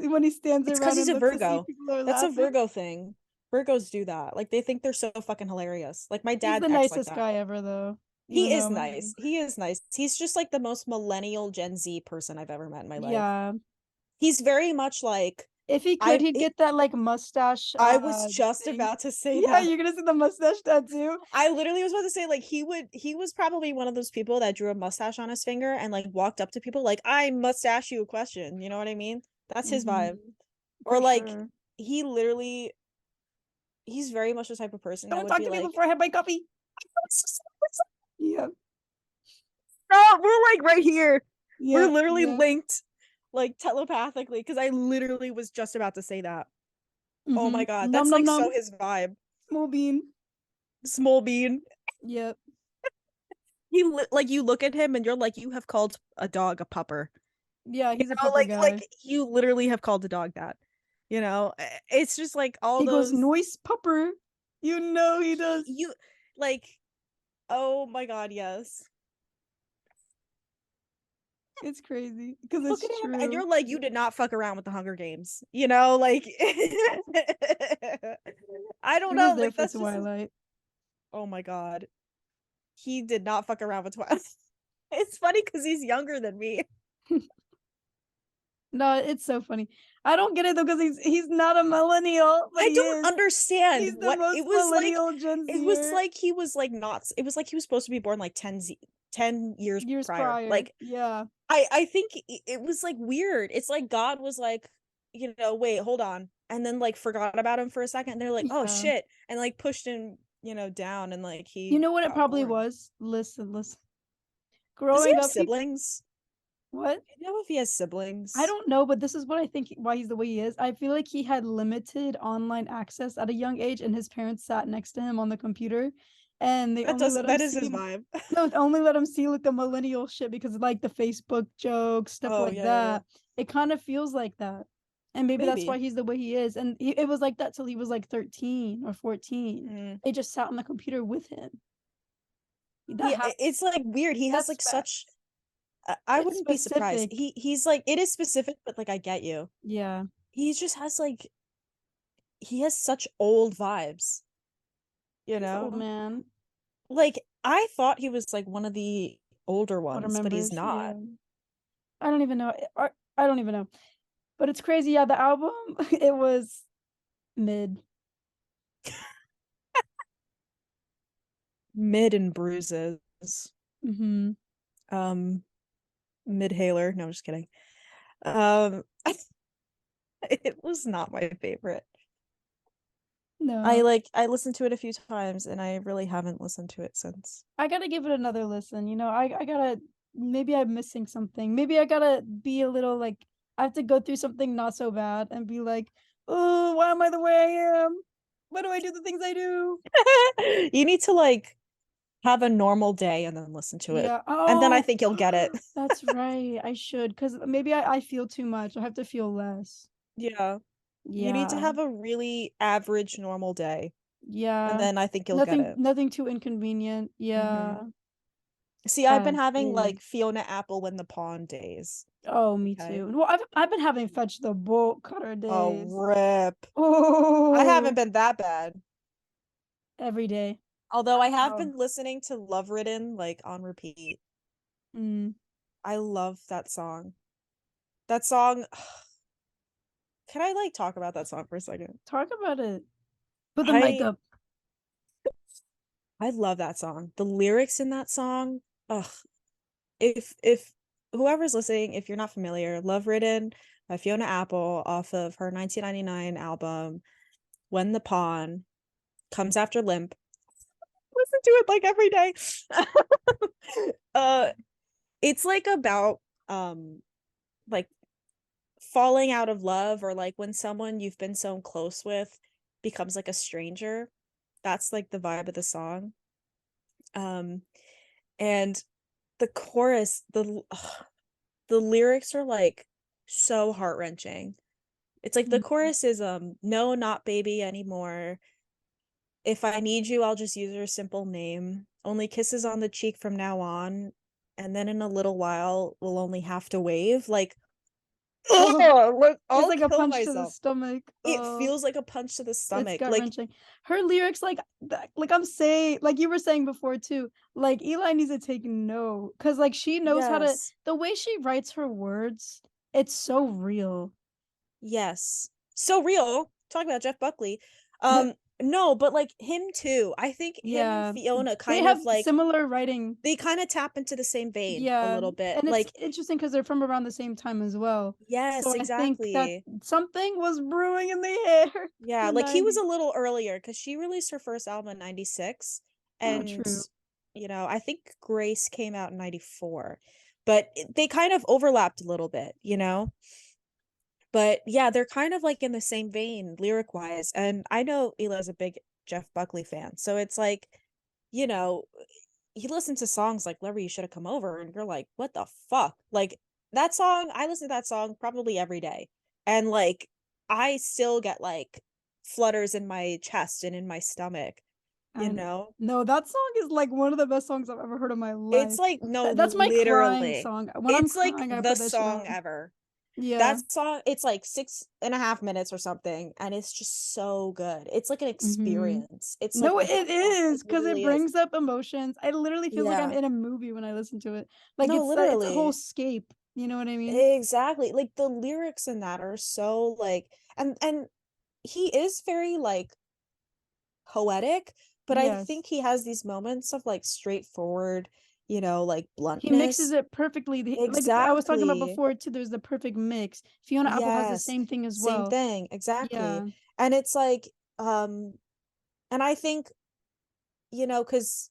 See, when he stands It's because around he's and a looks to see if Virgo. people are That's a laughing. Virgo thing. Virgos do that. Like they think they're so fucking hilarious. Like my He's dad the acts like nicest that. guy ever, though. Even He though is my nice. He is nice. He's just like the most millennial Gen Z person I've ever met in my life. yeah, He's very much like if he could, I he'd get that like mustache I was just thing. about to say Yeah, that. you're gonna see the mustache tattoo. I literally was about to say like he was probably one of those people that drew a mustache on his finger and like walked up to people like I must ask you a question. You know what I mean? That's his vibe. Hmm. Or For like sure. he literally he's very much the type of person that Don't would talk be to me like before I have my coffee. Yeah. oh, we're like right here. We're Yep. literally Yep. linked like telepathically because I literally was just about to say that. Oh Mm-hmm. my God, Nom that's nom like nom. so his vibe. Small bean. Small bean. Yep. Like you look at him and you're like you have called a dog a pupper. Yeah, You he's a know, pupper guy. like you literally have called a dog that. You know, it's just like all He goes, those noise pupper. You know he does. you like oh my God, yes. It's crazy because Look at it's him and true. you're like you did not fuck around with the Hunger Games. You know, like I don't He was know, there like for that's just Twilight. oh my God. He did not fuck around with Twilight. It's funny because he's younger than me. No, it's so funny. I don't get it though because he's not a millennial, but I he don't is. understand He's the what most millennial Gen it was Zer like he was like not it was like he was supposed to be born like 10 years years prior. prior. Like Yeah. I think it was like weird. It's like God was like, you know, wait, hold on. And then like forgot about him for a second. And they're like, oh Yeah. shit. And like pushed him, you know, down and like You he know what it got probably born. was? Listen, listen. Does he Growing have up, he siblings? what? Do you know if he has I siblings? don't know, but this is what I think why he's the way he is. I feel like he had limited online access at a young age, and his parents sat next to him on the computer, and they only let him That is see his vibe. no, only let him see like the millennial shit because of, like the Facebook jokes, stuff Oh like yeah, yeah. that. It kind of feels like that, and maybe that's why Maybe. he's the way he is. And it was like that till he was like 13 or 14. Mm. They just sat on the computer with him. That He happened. it's like weird. He has That's like fast. such I It's wouldn't be surprised. specific. He's like it is specific, but like I get you. Yeah. He just has like he has such old vibes, you He's old know? man. Like I thought he was like one of the older Older ones, but he's members. not. Yeah. I don't even know. I don't even know. But it's crazy. Yeah, the album, it was mid. Mid and bruises. Hmm. Um mid hailer. No, I'm just kidding. Um it was not my favorite. No, I listened to it a few times and I really haven't listened to it since. I gotta give it another listen. You know, I gotta, maybe I'm missing something. Maybe I gotta be a little like, I have to go through something not so bad and be like, oh, why am I the way I am? Why do I do the things I do? You need to like have a normal day and then listen to it. Yeah. And then I Oh, think you'll get it. that's right. I should, because maybe I feel too much. I have to feel less. Yeah. You need to Yeah. have a really average normal day. And Yeah. then I think you'll get Nothing it. nothing too inconvenient. Hmm. Yeah. See, I've been That's having big. like Fiona Apple when the pawn days. Oh, me Okay. too. Well, I've been having fetch the bolt cutter Oh, days. rip. I haven't Oh, been that bad. every day. Although I have Oh. been listening to Love Ridden like on repeat. Mm. I love that song. That song, can I like talk about that song for a second? Talk about it. Put the mic I up. I love that song. The lyrics in that song, ugh. If whoever's listening, if you're not familiar, Love Ridden by Fiona Apple off of her 1999 album When the Pawn comes after Limp. Listen to it like every day. uh it's like about like falling out of love, or like when someone you've been so close with becomes like a stranger. That's like the vibe of the song. Um and the chorus, the lyrics are like so heart-wrenching. It's like the Mm. chorus is no, not baby anymore. If I need you, I'll just use your simple name. Only kisses on the cheek from now on. And then in a little while, we'll only have to wave. Like, Oh, oh, look, it's I'll like a kill punch to the myself. stomach. It Oh, feels like a punch to the it's stomach. gut Like, wrenching. Her lyrics, like I'm saying, like you were saying before too, like Eli needs to take note because like she knows how to, yes, the way she writes her words, it's so real. yes. So real. Talking about Jeff Buckley. No, but like him too. I think him and Yeah, Fiona they kind have of like similar writing. they kind of tap into the same vein a Yeah, little bit. and it's Like, interesting because they're from around the same time as well. So yes, I think that exactly. something was brewing in the air in Yeah, the like he was 90s. a little earlier because she released her first album in 96. Oh, And, true. I think Grace came out in 94. But they kind of overlapped a little bit, you know? But yeah, they're kind of like in the same vein lyric wise. And I know Hila's a big Jeff Buckley fan. So it's like, you know, you listen to songs like Lover You Should Have Come Over, and you're like, what the fuck? Like that song, I listen to that song probably every day. And like I still get like flutters in my chest and in my stomach, you And know? no, that song is like one of the best songs I've ever heard in my It's life. like, no, That's my crying literally. song. When I'm It's like crying, I the put that shit song on. ever. Yeah. That song, it's like 6.5 minutes or something, and it's just so good. It's like an Mm-hmm. experience. It's like No, a it whole song. It is because it literally is. brings up emotions. I literally feels like I'm Yeah. in a movie when I listen to it. Like No, it's a whole literally. scape. You know what I mean? Exactly. Like the lyrics in that are so like, and he is very like poetic, but I Yes. think he has these moments of like straightforward, like He mixes bluntness. it perfectly. Like I was talking about Exactly. before too, there's the perfect mix. Fiona Apple has the Yes. same thing as Same well. thing. Exactly. Yeah. And it's like, and I think, because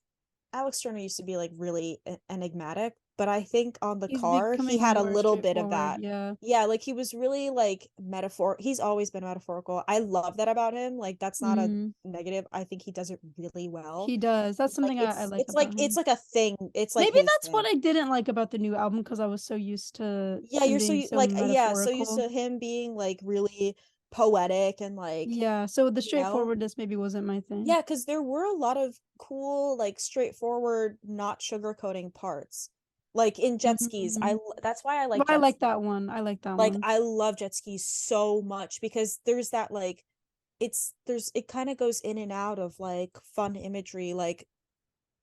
Alex Turner used to be like really enigmatic, but I think on the He's car he becoming had a more little bit of straightforward. that. Yeah. Yeah, like he was really like metaphor. He's always been metaphorical. I love that about him. Like that's not a Mm, negative. I think he does it really well. he does. That's Like something I it's like it's like about it's him. like a thing. It's like Maybe his that's what thing. I didn't like about the new album because I was so used to Yeah, him you're being so like, yeah, so used metaphorical. to him being like really poetic and like, Yeah, so the you know, straightforwardness maybe wasn't my thing. yeah, because there were a lot of cool, like straightforward, not sugarcoating parts. Like in jet skis, Mm. that's why I Well, like I jet like skis. that one. I like that Like one. I love jet skis so much because there's that like it kind of goes in and out of like fun imagery, like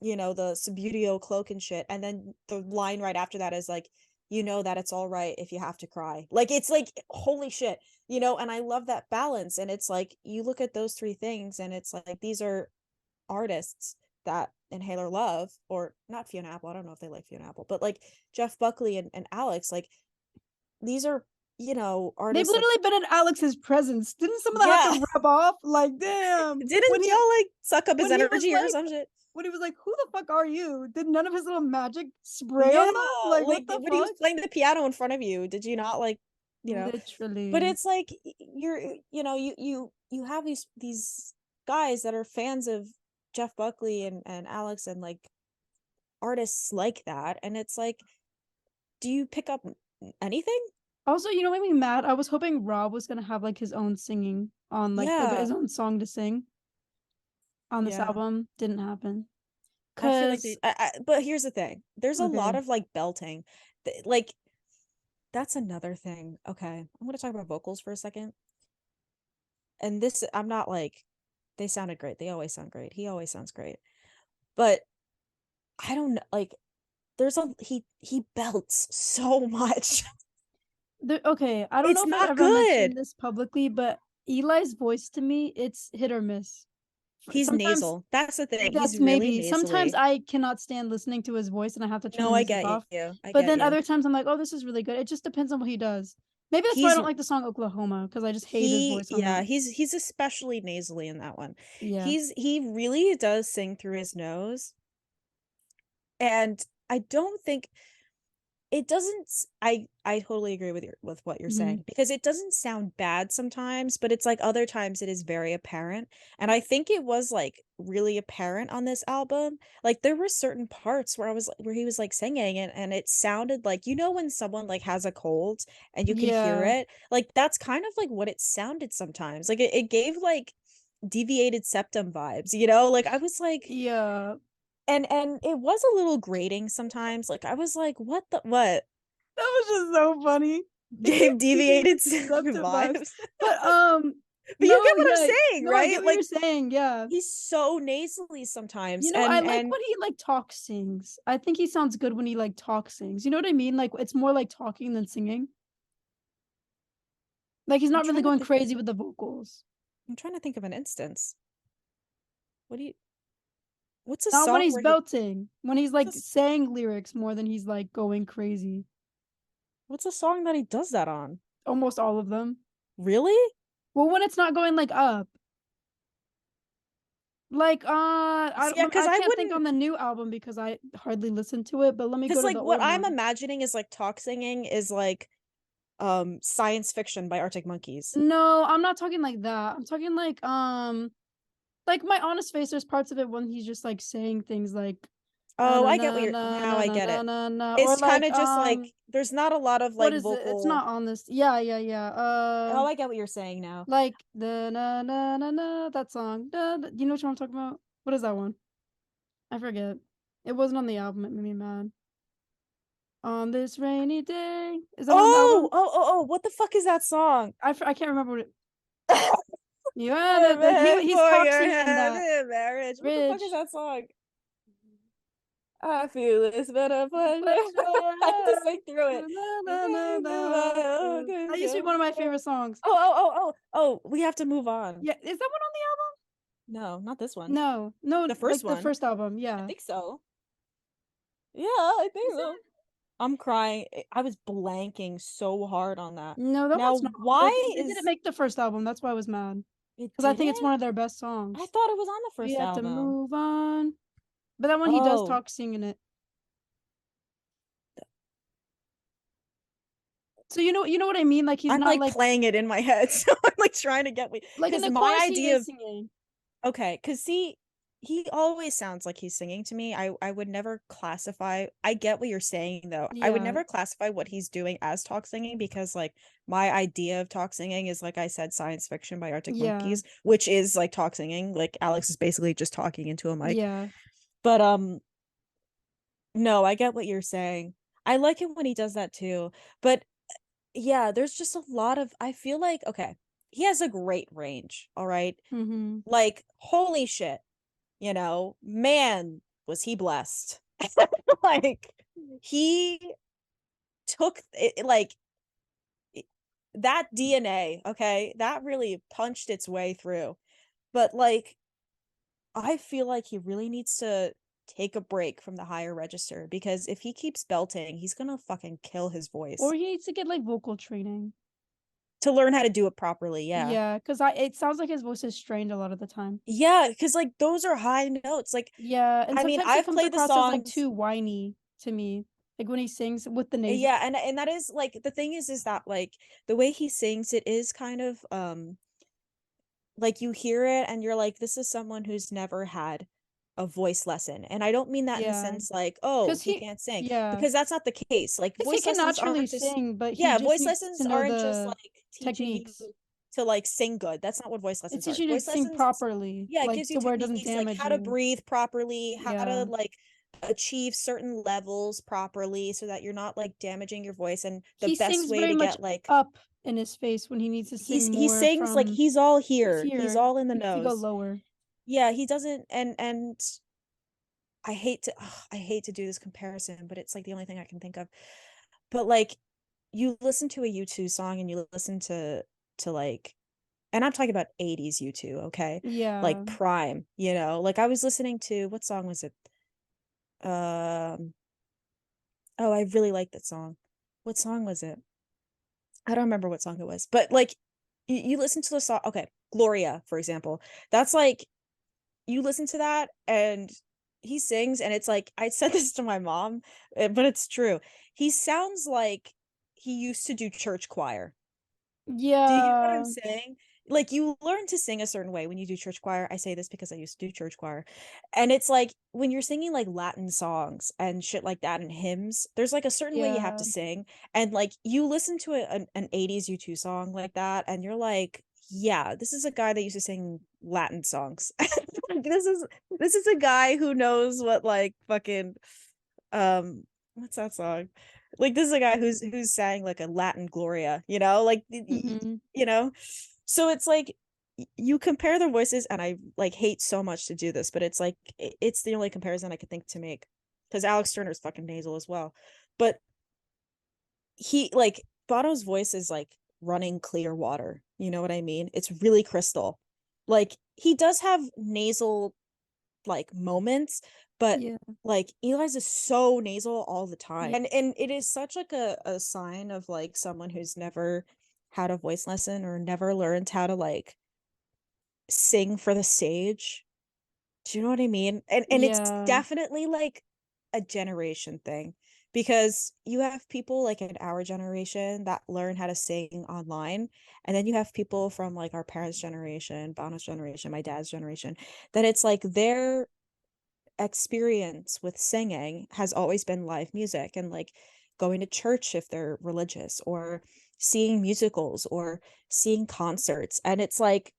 the Subbuteo cloak and shit. And then the line right after that is like, that it's all right if you have to cry. Like it's like holy shit, and I love that balance. And it's like you look at those three things and it's like these are artists that Inhaler love, or not Fiona Apple. I don't know if they like Fiona Apple, but like Jeff Buckley and Alex, like these are, They've artists that, literally been in Alex's presence. Didn't some of that have yeah. to rub off? Like, damn. Didn't y'all like suck up his When he was energy or like some shit? when he was like, "Who the fuck are you?" Did none of his little magic spray on Yeah, them? Like, like what the when he was fuck? playing the piano in front of you, did you not like, but Literally. it's like you're, you have these guys that are fans of Jeff Buckley and Alex and like artists like that, and it's like, do you pick up anything? Also, made me mad. I was hoping Rob was gonna have like his own singing on like Yeah. his own song to sing. on this Yeah. album. Didn't happen. I feel like Cause but here's the thing. There's a lot okay. of like belting. Like that's another thing. Okay. I'm going to talk about vocals for a second. And this, I'm not like, they sounded great. They always sound great. He always sounds great. But I don't know, like, he belts so much. Okay, I don't know It's if I've not ever mentioned good. this publicly, but Eli's voice to me, it's hit or miss. He's Sometimes nasal. That's the thing. He's that's really maybe. Sometimes nasally. I cannot stand listening to his voice and I have to turn No, the I music get off. you. I But get then you. other times I'm like, oh, this is really good. It just depends on what he does. Maybe that's why I He's don't like the song Oklahoma, because I just hate his he voice on yeah, that. he's especially nasally in that one. Yeah. He really does sing through his nose. And I don't think it doesn't I totally agree with what you're Hmm. saying because it doesn't sound bad sometimes, but it's like other times it is very apparent. And I think it was like really apparent on this album. Like there were certain parts where I was where he was like singing and it sounded like, you know, when someone like has a cold and you can hear Yeah. it, like that's kind of like what it sounded sometimes. Like it gave like deviated septum vibes, you know? Like I was like, Yeah. and it was a little grating sometimes. Like I was like, what? That was just so funny. It gave Gave deviated deviated septum vibes. vibes. But But you no, get what I'm yeah. saying, No, I get right? what you're Like saying. Yeah. he's so nasally sometimes. You know, I like And when he like talk sings. I think he sounds good when he like talk sings. You know what I mean? Like it's more like talking than singing. Like he's I'm not really trying to going think crazy with the vocals. I'm trying to think of an instance. What do you what's a Not when song he's where he belting. When he's what's like a, saying lyrics more than he's like going crazy. what's a song that he does that on? Almost all of them. Really? Well, when it's not going like up. Like Yeah, because I I can't think wouldn't on the new album because I hardly listened to it, but let me go because to like the what old I'm one. imagining is like talk singing is like science fiction by Arctic Monkeys. No, I'm not talking like that. I'm talking like my honest face, there's parts of it when he's just like saying things like na Oh, na I get what na you're na now na I na get na it. na na or It's kind like of just like there's not a lot of what like is it? It's vocal. not on this. Yeah, yeah, yeah. Oh, I get what you're saying now. Like the na na na na that song. You know what I'm talking about? What is that one? I forget. It wasn't on the album. It made me mad. On this rainy day. Is that one on the album? What the fuck is that song? I can't remember what it. Yeah, I'm he's for talk your singing in hand that. in marriage. What the fuck is Rich. that song? I feel it's been a pleasure. Pleasure. I have to sing through it. Na, na, na, na. That used to be Oh, one of my favorite songs. we have to move on. Yeah, is that one on the No, not this one. album? No, The no, first like the one. first album. I Yeah. think so. Yeah, I think Is so. it? I'm crying. I was blanking so hard on that. No, that Now, one's not. They didn't is make the first album. That's why I was mad. it Because I think it's didn't? one of their best I songs. thought it was on the We first have to album. move on. But that one he does Oh, talk singing it. So you know what I mean? Like he's I'm not like like playing it in my head. So I'm like trying to get me like in because the my chorus he idea is of singing. okay, because see, he always sounds like he's singing to me. I would never classify. I get what you're saying though. I would Yeah. never classify what he's doing as talk singing because like my idea of talk singing is like I said, science fiction by Arctic Yeah. Monkeys, which is like talk singing. Like Alex is basically just talking into a mic. Yeah. But no, I get what you're saying. I like it when he does that too. But yeah, there's just a lot of I feel like okay, he has a great range, all right? Mm-hmm. Like holy shit, you know, man, was he blessed. Like he took it like that DNA, okay? That really punched its way through. But like I feel like he really needs to take a break from the higher register because if he keeps belting, he's gonna fucking kill his Or voice. he needs to get like vocal training. To learn how to do it properly, yeah. Yeah, because I it sounds like his voice is strained a lot of the time. Yeah, because like those are high notes. Like, Yeah, and I mean, sometimes he I've comes played the across as like songs. too whiny to me. Like when he sings with the nasal. Yeah, and that is like the thing is that like the way he sings, it is kind of like you hear it and you're like, this is someone who's never had a voice lesson. And I don't mean that in the Yeah, sense like, oh, because he can't sing, yeah, because that's not the case. Like because he voice can lessons naturally aren't just sing, but he yeah, just voice needs to lessons know aren't just the like teaching you techniques. to like sing good. That's not what voice It lessons teaches are. you to Voice sing lessons, properly, yeah, it like gives you to where it doesn't techniques like damage how to you. breathe properly, how to Yeah. like achieve certain levels properly so that you're not like damaging your voice. And the He best sings way very to much get like up in his face when he needs to sing he more sings like from he's all he's here. He's here. all in the He needs to go nose. lower. Yeah, he doesn't and I hate to I hate to do this comparison, but it's like the only thing I can think of. But like you listen to a U2 song and you listen to like, and I'm talking about 80s U2, okay? Yeah. Like prime, you know. Like I was listening to, what song was it? Um oh, I really like that song. What song was it? I don't remember what song it was. But like you listen to the song, okay, Gloria, for example. That's like you listen to that and he sings and it's like I said this to my mom, but it's true. He sounds like he used to do church choir. Do you get what I'm Yeah. saying? Like you learn to sing a certain way when you do church choir. I say this because I used to do church choir. And it's like when you're singing like Latin songs and shit like that and hymns, there's like a certain way you have to Yeah. sing. And like you listen to an 80s U2 song like that and you're like, yeah, this is a guy that used to sing Latin songs. this is this is a guy who knows what like fucking what's that song? Like this is a guy who's sang like a Latin Gloria, you know, like Hmm. you know. So it's like you compare their voices, and I like hate so much to do this, but it's like it's the only comparison I could think to make because Alex Turner's fucking nasal as well, but he like Bono's voice is like running clear water. You know what I mean? It's really crystal. Like he does have nasal like moments, but Yeah. like Eli's is so nasal all the time. And it is such like a sign of like someone who's never had a voice lesson or never learned how to like sing for the stage. Do you know what I mean? And it's Yeah. definitely like a generation thing because you have people like in our generation that learn how to sing online, and then you have people from like our parents' generation, Bono's generation, my dad's generation, that it's like their experience with singing has always been live music and like going to church if they're religious or seeing musicals or seeing concerts. And it's like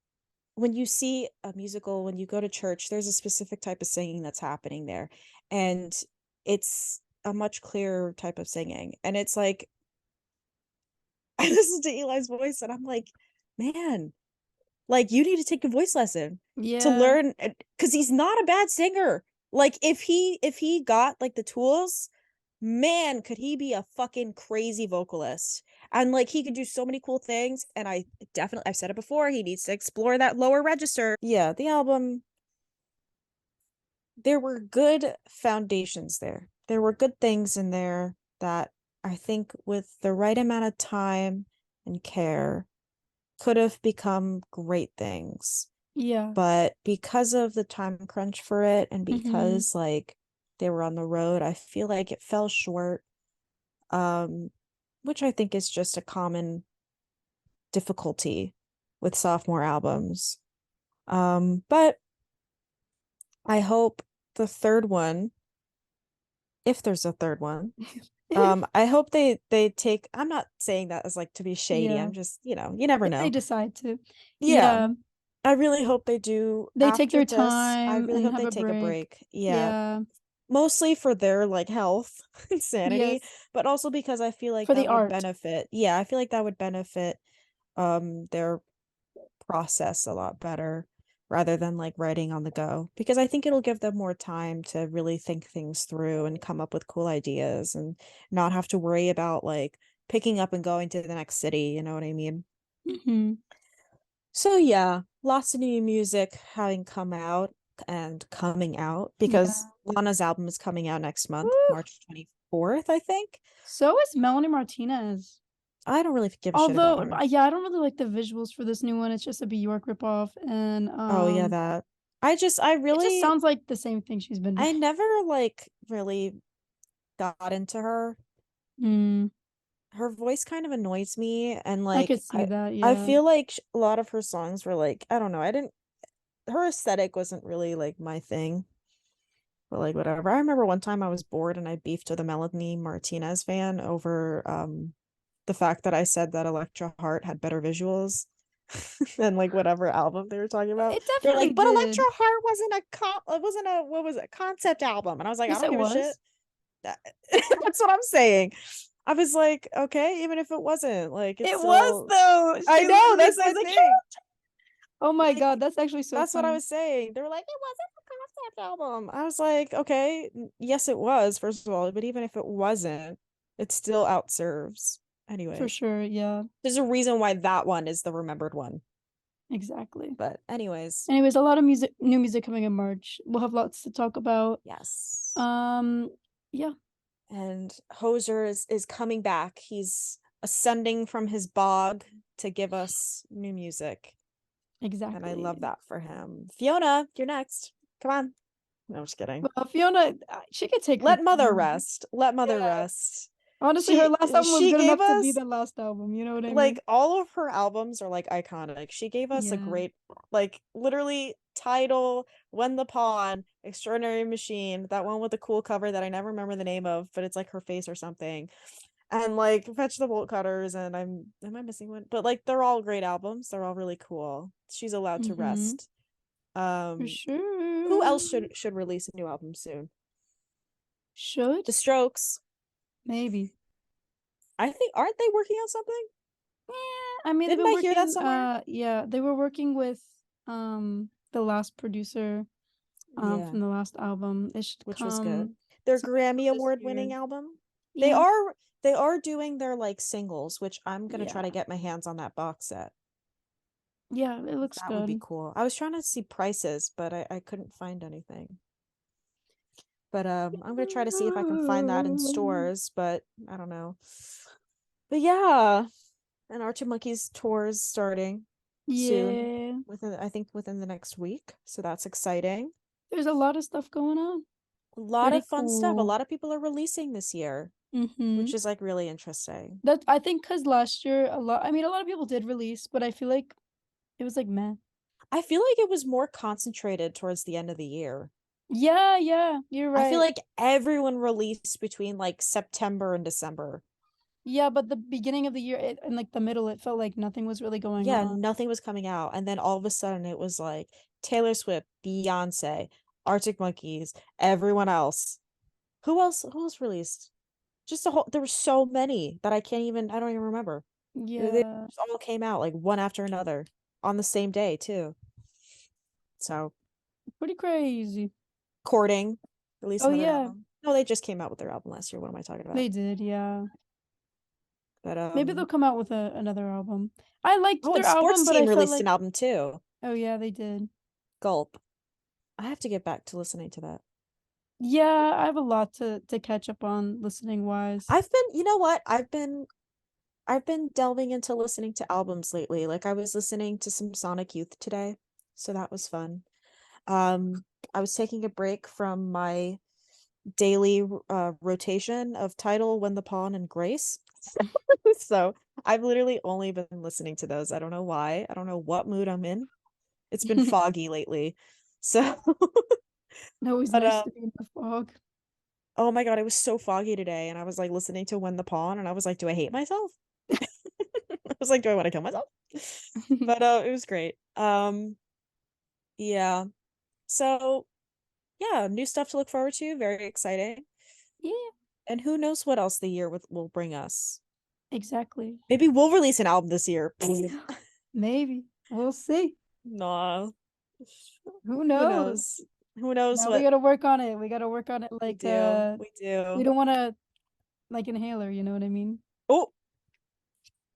when you see a musical, when you go to church, there's a specific type of singing that's happening there. And it's a much clearer type of singing. And it's like, I listen to Eli's voice and I'm like, man, like you need to take a voice lesson to Yeah. learn because he's not a bad singer. Like if he got like the tools, man, could he be a fucking crazy vocalist. And like he could do so many cool things. And I've said it before, he needs to explore that lower register. Yeah, the album, there were good foundations there. There were good things in there that I think with the right amount of time and care could have become great things. Yeah. But because of the time crunch for it and Hmm. because like they were on the road, I feel like it fell short. Um, which I think is just a common difficulty with sophomore albums. But I hope the third one, if there's a third one, I hope they take, I'm not saying that as like to be shady. Yeah. I'm just, you never If they know. decide to. Yeah, Yeah. I really hope they do They take after their this. I time really and hope have they a take a break. break. Yeah, Yeah. mostly for their like health and sanity, Yes. but also because I feel like For the that would art. benefit. Yeah, I feel like that would benefit their process a lot better rather than like writing on the go because I think it'll give them more time to really think things through and come up with cool ideas and not have to worry about like picking up and going to the next city, you know what I mean? Hmm. So yeah, lots of new music having come out and coming out because Yeah. Lana's album is coming out next month, Woo. March 24th, I think. So is Melanie Martinez. I don't really give a shit about Although, her. yeah, I don't really like the visuals for this new one. It's just a Bjork ripoff, and Oh yeah, that. I it just really sounds like the same thing she's been doing. I never like really got into her. Mm, Her voice kind of annoys me and I could like see that. I Yeah. feel like a lot of her songs were like, I don't know, I didn't her aesthetic wasn't really like my thing. But like whatever. I remember one time I was bored and I beefed with a Melanie Martinez fan over the fact that I said that Electra Heart had better visuals. and like whatever album they were talking about. It They're definitely like, but Electro did. Heart wasn't a what was it, concept album. And I was like, I Yes, don't it give a shit. was. That's what I'm saying. I was like, okay, even if it wasn't, like it's It was still though. I She know, literally that's says my like, thing. "Oh my Like god, that's actually so that's what I funny." was saying. They were like, it wasn't a concept album. I was like, okay, yes, it was, first of all, but even if it wasn't, it still outserves. For Anyways, sure, yeah, there's a reason why that one is the remembered one. exactly. But anyways, Anyways, a lot of music, new music coming in March. We'll have lots to talk about. yes. Um, yeah, And Hoser is coming back. He's ascending from his bog to give us new music. And I love exactly. that for him. Fiona, you're next. Come on. No, I'm just kidding. Well, Fiona, she could take her Let Mother time. rest. Let Mother Yeah. rest. Honestly, her She last album was she good gave enough to be us the last album. You know what I mean? like all of her albums are like iconic. She gave us a Yeah. great like literally title, When the Pawn, Extraordinary Machine, that one with the cool cover that I never remember the name of, but it's like her face or something. And like Fetch the Bolt Cutters, and am I missing one? But like they're all great albums. They're all really cool. She's allowed to Mm-hmm. rest. For Who sure. else should release a new album soon? Should? The Strokes. Maybe. I think aren't they working on something? Yeah, I mean they've Didn't been I hear that working somewhere? yeah, they were working with the last producer Yeah, from the last album. It should which was good. come Their sometime Grammy this Award year. winning album. They Yeah. are they are doing their like singles, which I'm gonna try Yeah. to get my hands on that box set. Yeah, it looks That would be good. cool. I was trying to see prices, but I couldn't find anything. But I'm gonna try to see if I can find that in stores, but I don't know. But yeah, and Arctic Monkeys tour is starting soon, Yeah. within I think within the next week. So that's exciting. There's a lot of stuff going on. A lot Pretty of fun stuff. A cool. lot of people are releasing this year, Mm-hmm. which is like really interesting. That I think because last year I mean a lot of people did release, but I feel like it was like meh. I feel like it was more concentrated towards the end of the year. Yeah, yeah, you're I feel right. like everyone released between like September and December. Yeah, but the beginning of the year and like the middle, it felt like nothing was really going Yeah, on. nothing was coming out. And then all of a sudden it was like Taylor Swift, Beyonce, Arctic Monkeys, everyone else. Who else released? Just a whole there were so many that I don't even remember. They Yeah, just all came out like one after another on the same day too. So pretty crazy. Courting released Oh another yeah, album. No, they just came out with their album last year. What am I talking about? they did. Yeah, But maybe they'll come out with another album. I liked oh, and their album, Sports but I Team felt released like an album too. oh yeah, they did. Gulp. I have to get back to listening to that. Yeah, I have a lot to catch up on listening wise. You know what? I've been delving into listening to albums lately. Like I was listening to some Sonic Youth today, so that was fun. I was taking a break from my daily rotation of Title, When the Pawn, and Grace. So I've literally only been listening to those. I don't know why. I don't know what mood I'm in. It's been foggy lately. So, Always but nice to be in the fog. oh my God, it was so foggy today. And I was like listening to When the Pawn, and I was like, do I hate myself? I was like, do I want to kill myself? But it was great. Yeah. So yeah, new stuff to look forward to. Very exciting. Yeah, And who knows what else the year will bring us. exactly. Maybe we'll release an album this year. Maybe. We'll see. Nah. Who Who knows? knows? Who knows Now we what gotta work on it. We gotta work on it we like do. We we do. don't wanna like inhaler, you know what I mean? Oh,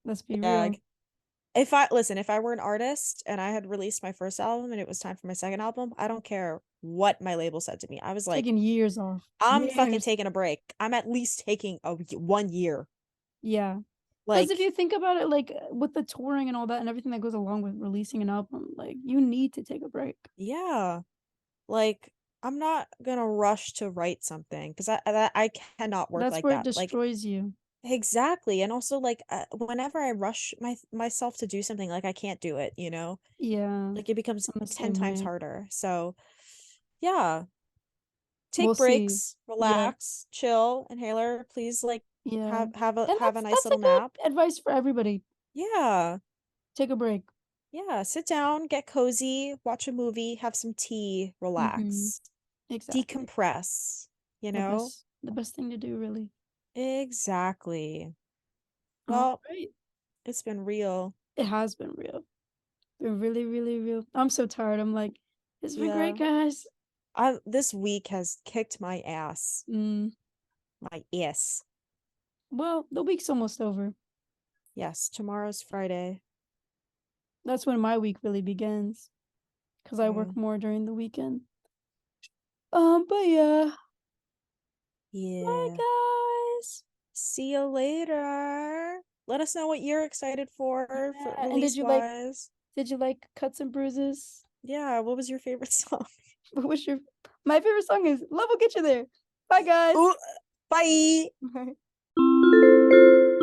Let's be real. gag. If I were an artist and I had released my first album and it was time for my second album, I don't care what my label said to me. I was like, Taking years off. I'm fucking Years. taking a break. I'm at least taking 1 year. Yeah. Because if Like, you think about it, like with the touring and all that and everything that goes along with releasing an album, like you need to take a break. yeah. Like, I'm not gonna rush to write something because I cannot work That's like where it that. Like, destroys you. exactly. And also like whenever I rush myself to do something, like I can't do it, you know? Yeah. Like it becomes I'm the 10 same times way. harder. So, yeah, We'll take see. breaks, Yeah. relax, chill, inhaler, please like Yeah. have And a that's nice that's a little good nap. advice for everybody. Yeah. Take a break. Yeah, sit down, get cozy, watch a movie, have some tea, Mm-hmm. relax, Exactly. decompress, you The know? best the best thing to do, really. Exactly. All Well, right. it's been real. It has been real. Been really, really real. I'm so tired. I'm like, it's been great, Yeah. guys. This week has kicked my ass. Mm, My ass. well, the week's almost over. Yes, tomorrow's Friday. That's when my week really begins because I Yeah. work more during the weekend. But yeah. Bye, Yeah. guys. See you later. Let us know what you're excited for Yeah. And release wise. did you like Cuts and Bruises? Yeah, what was your favorite song? What was your my favorite song is Love Will Get You There. Bye, guys. Ooh, bye. Bye.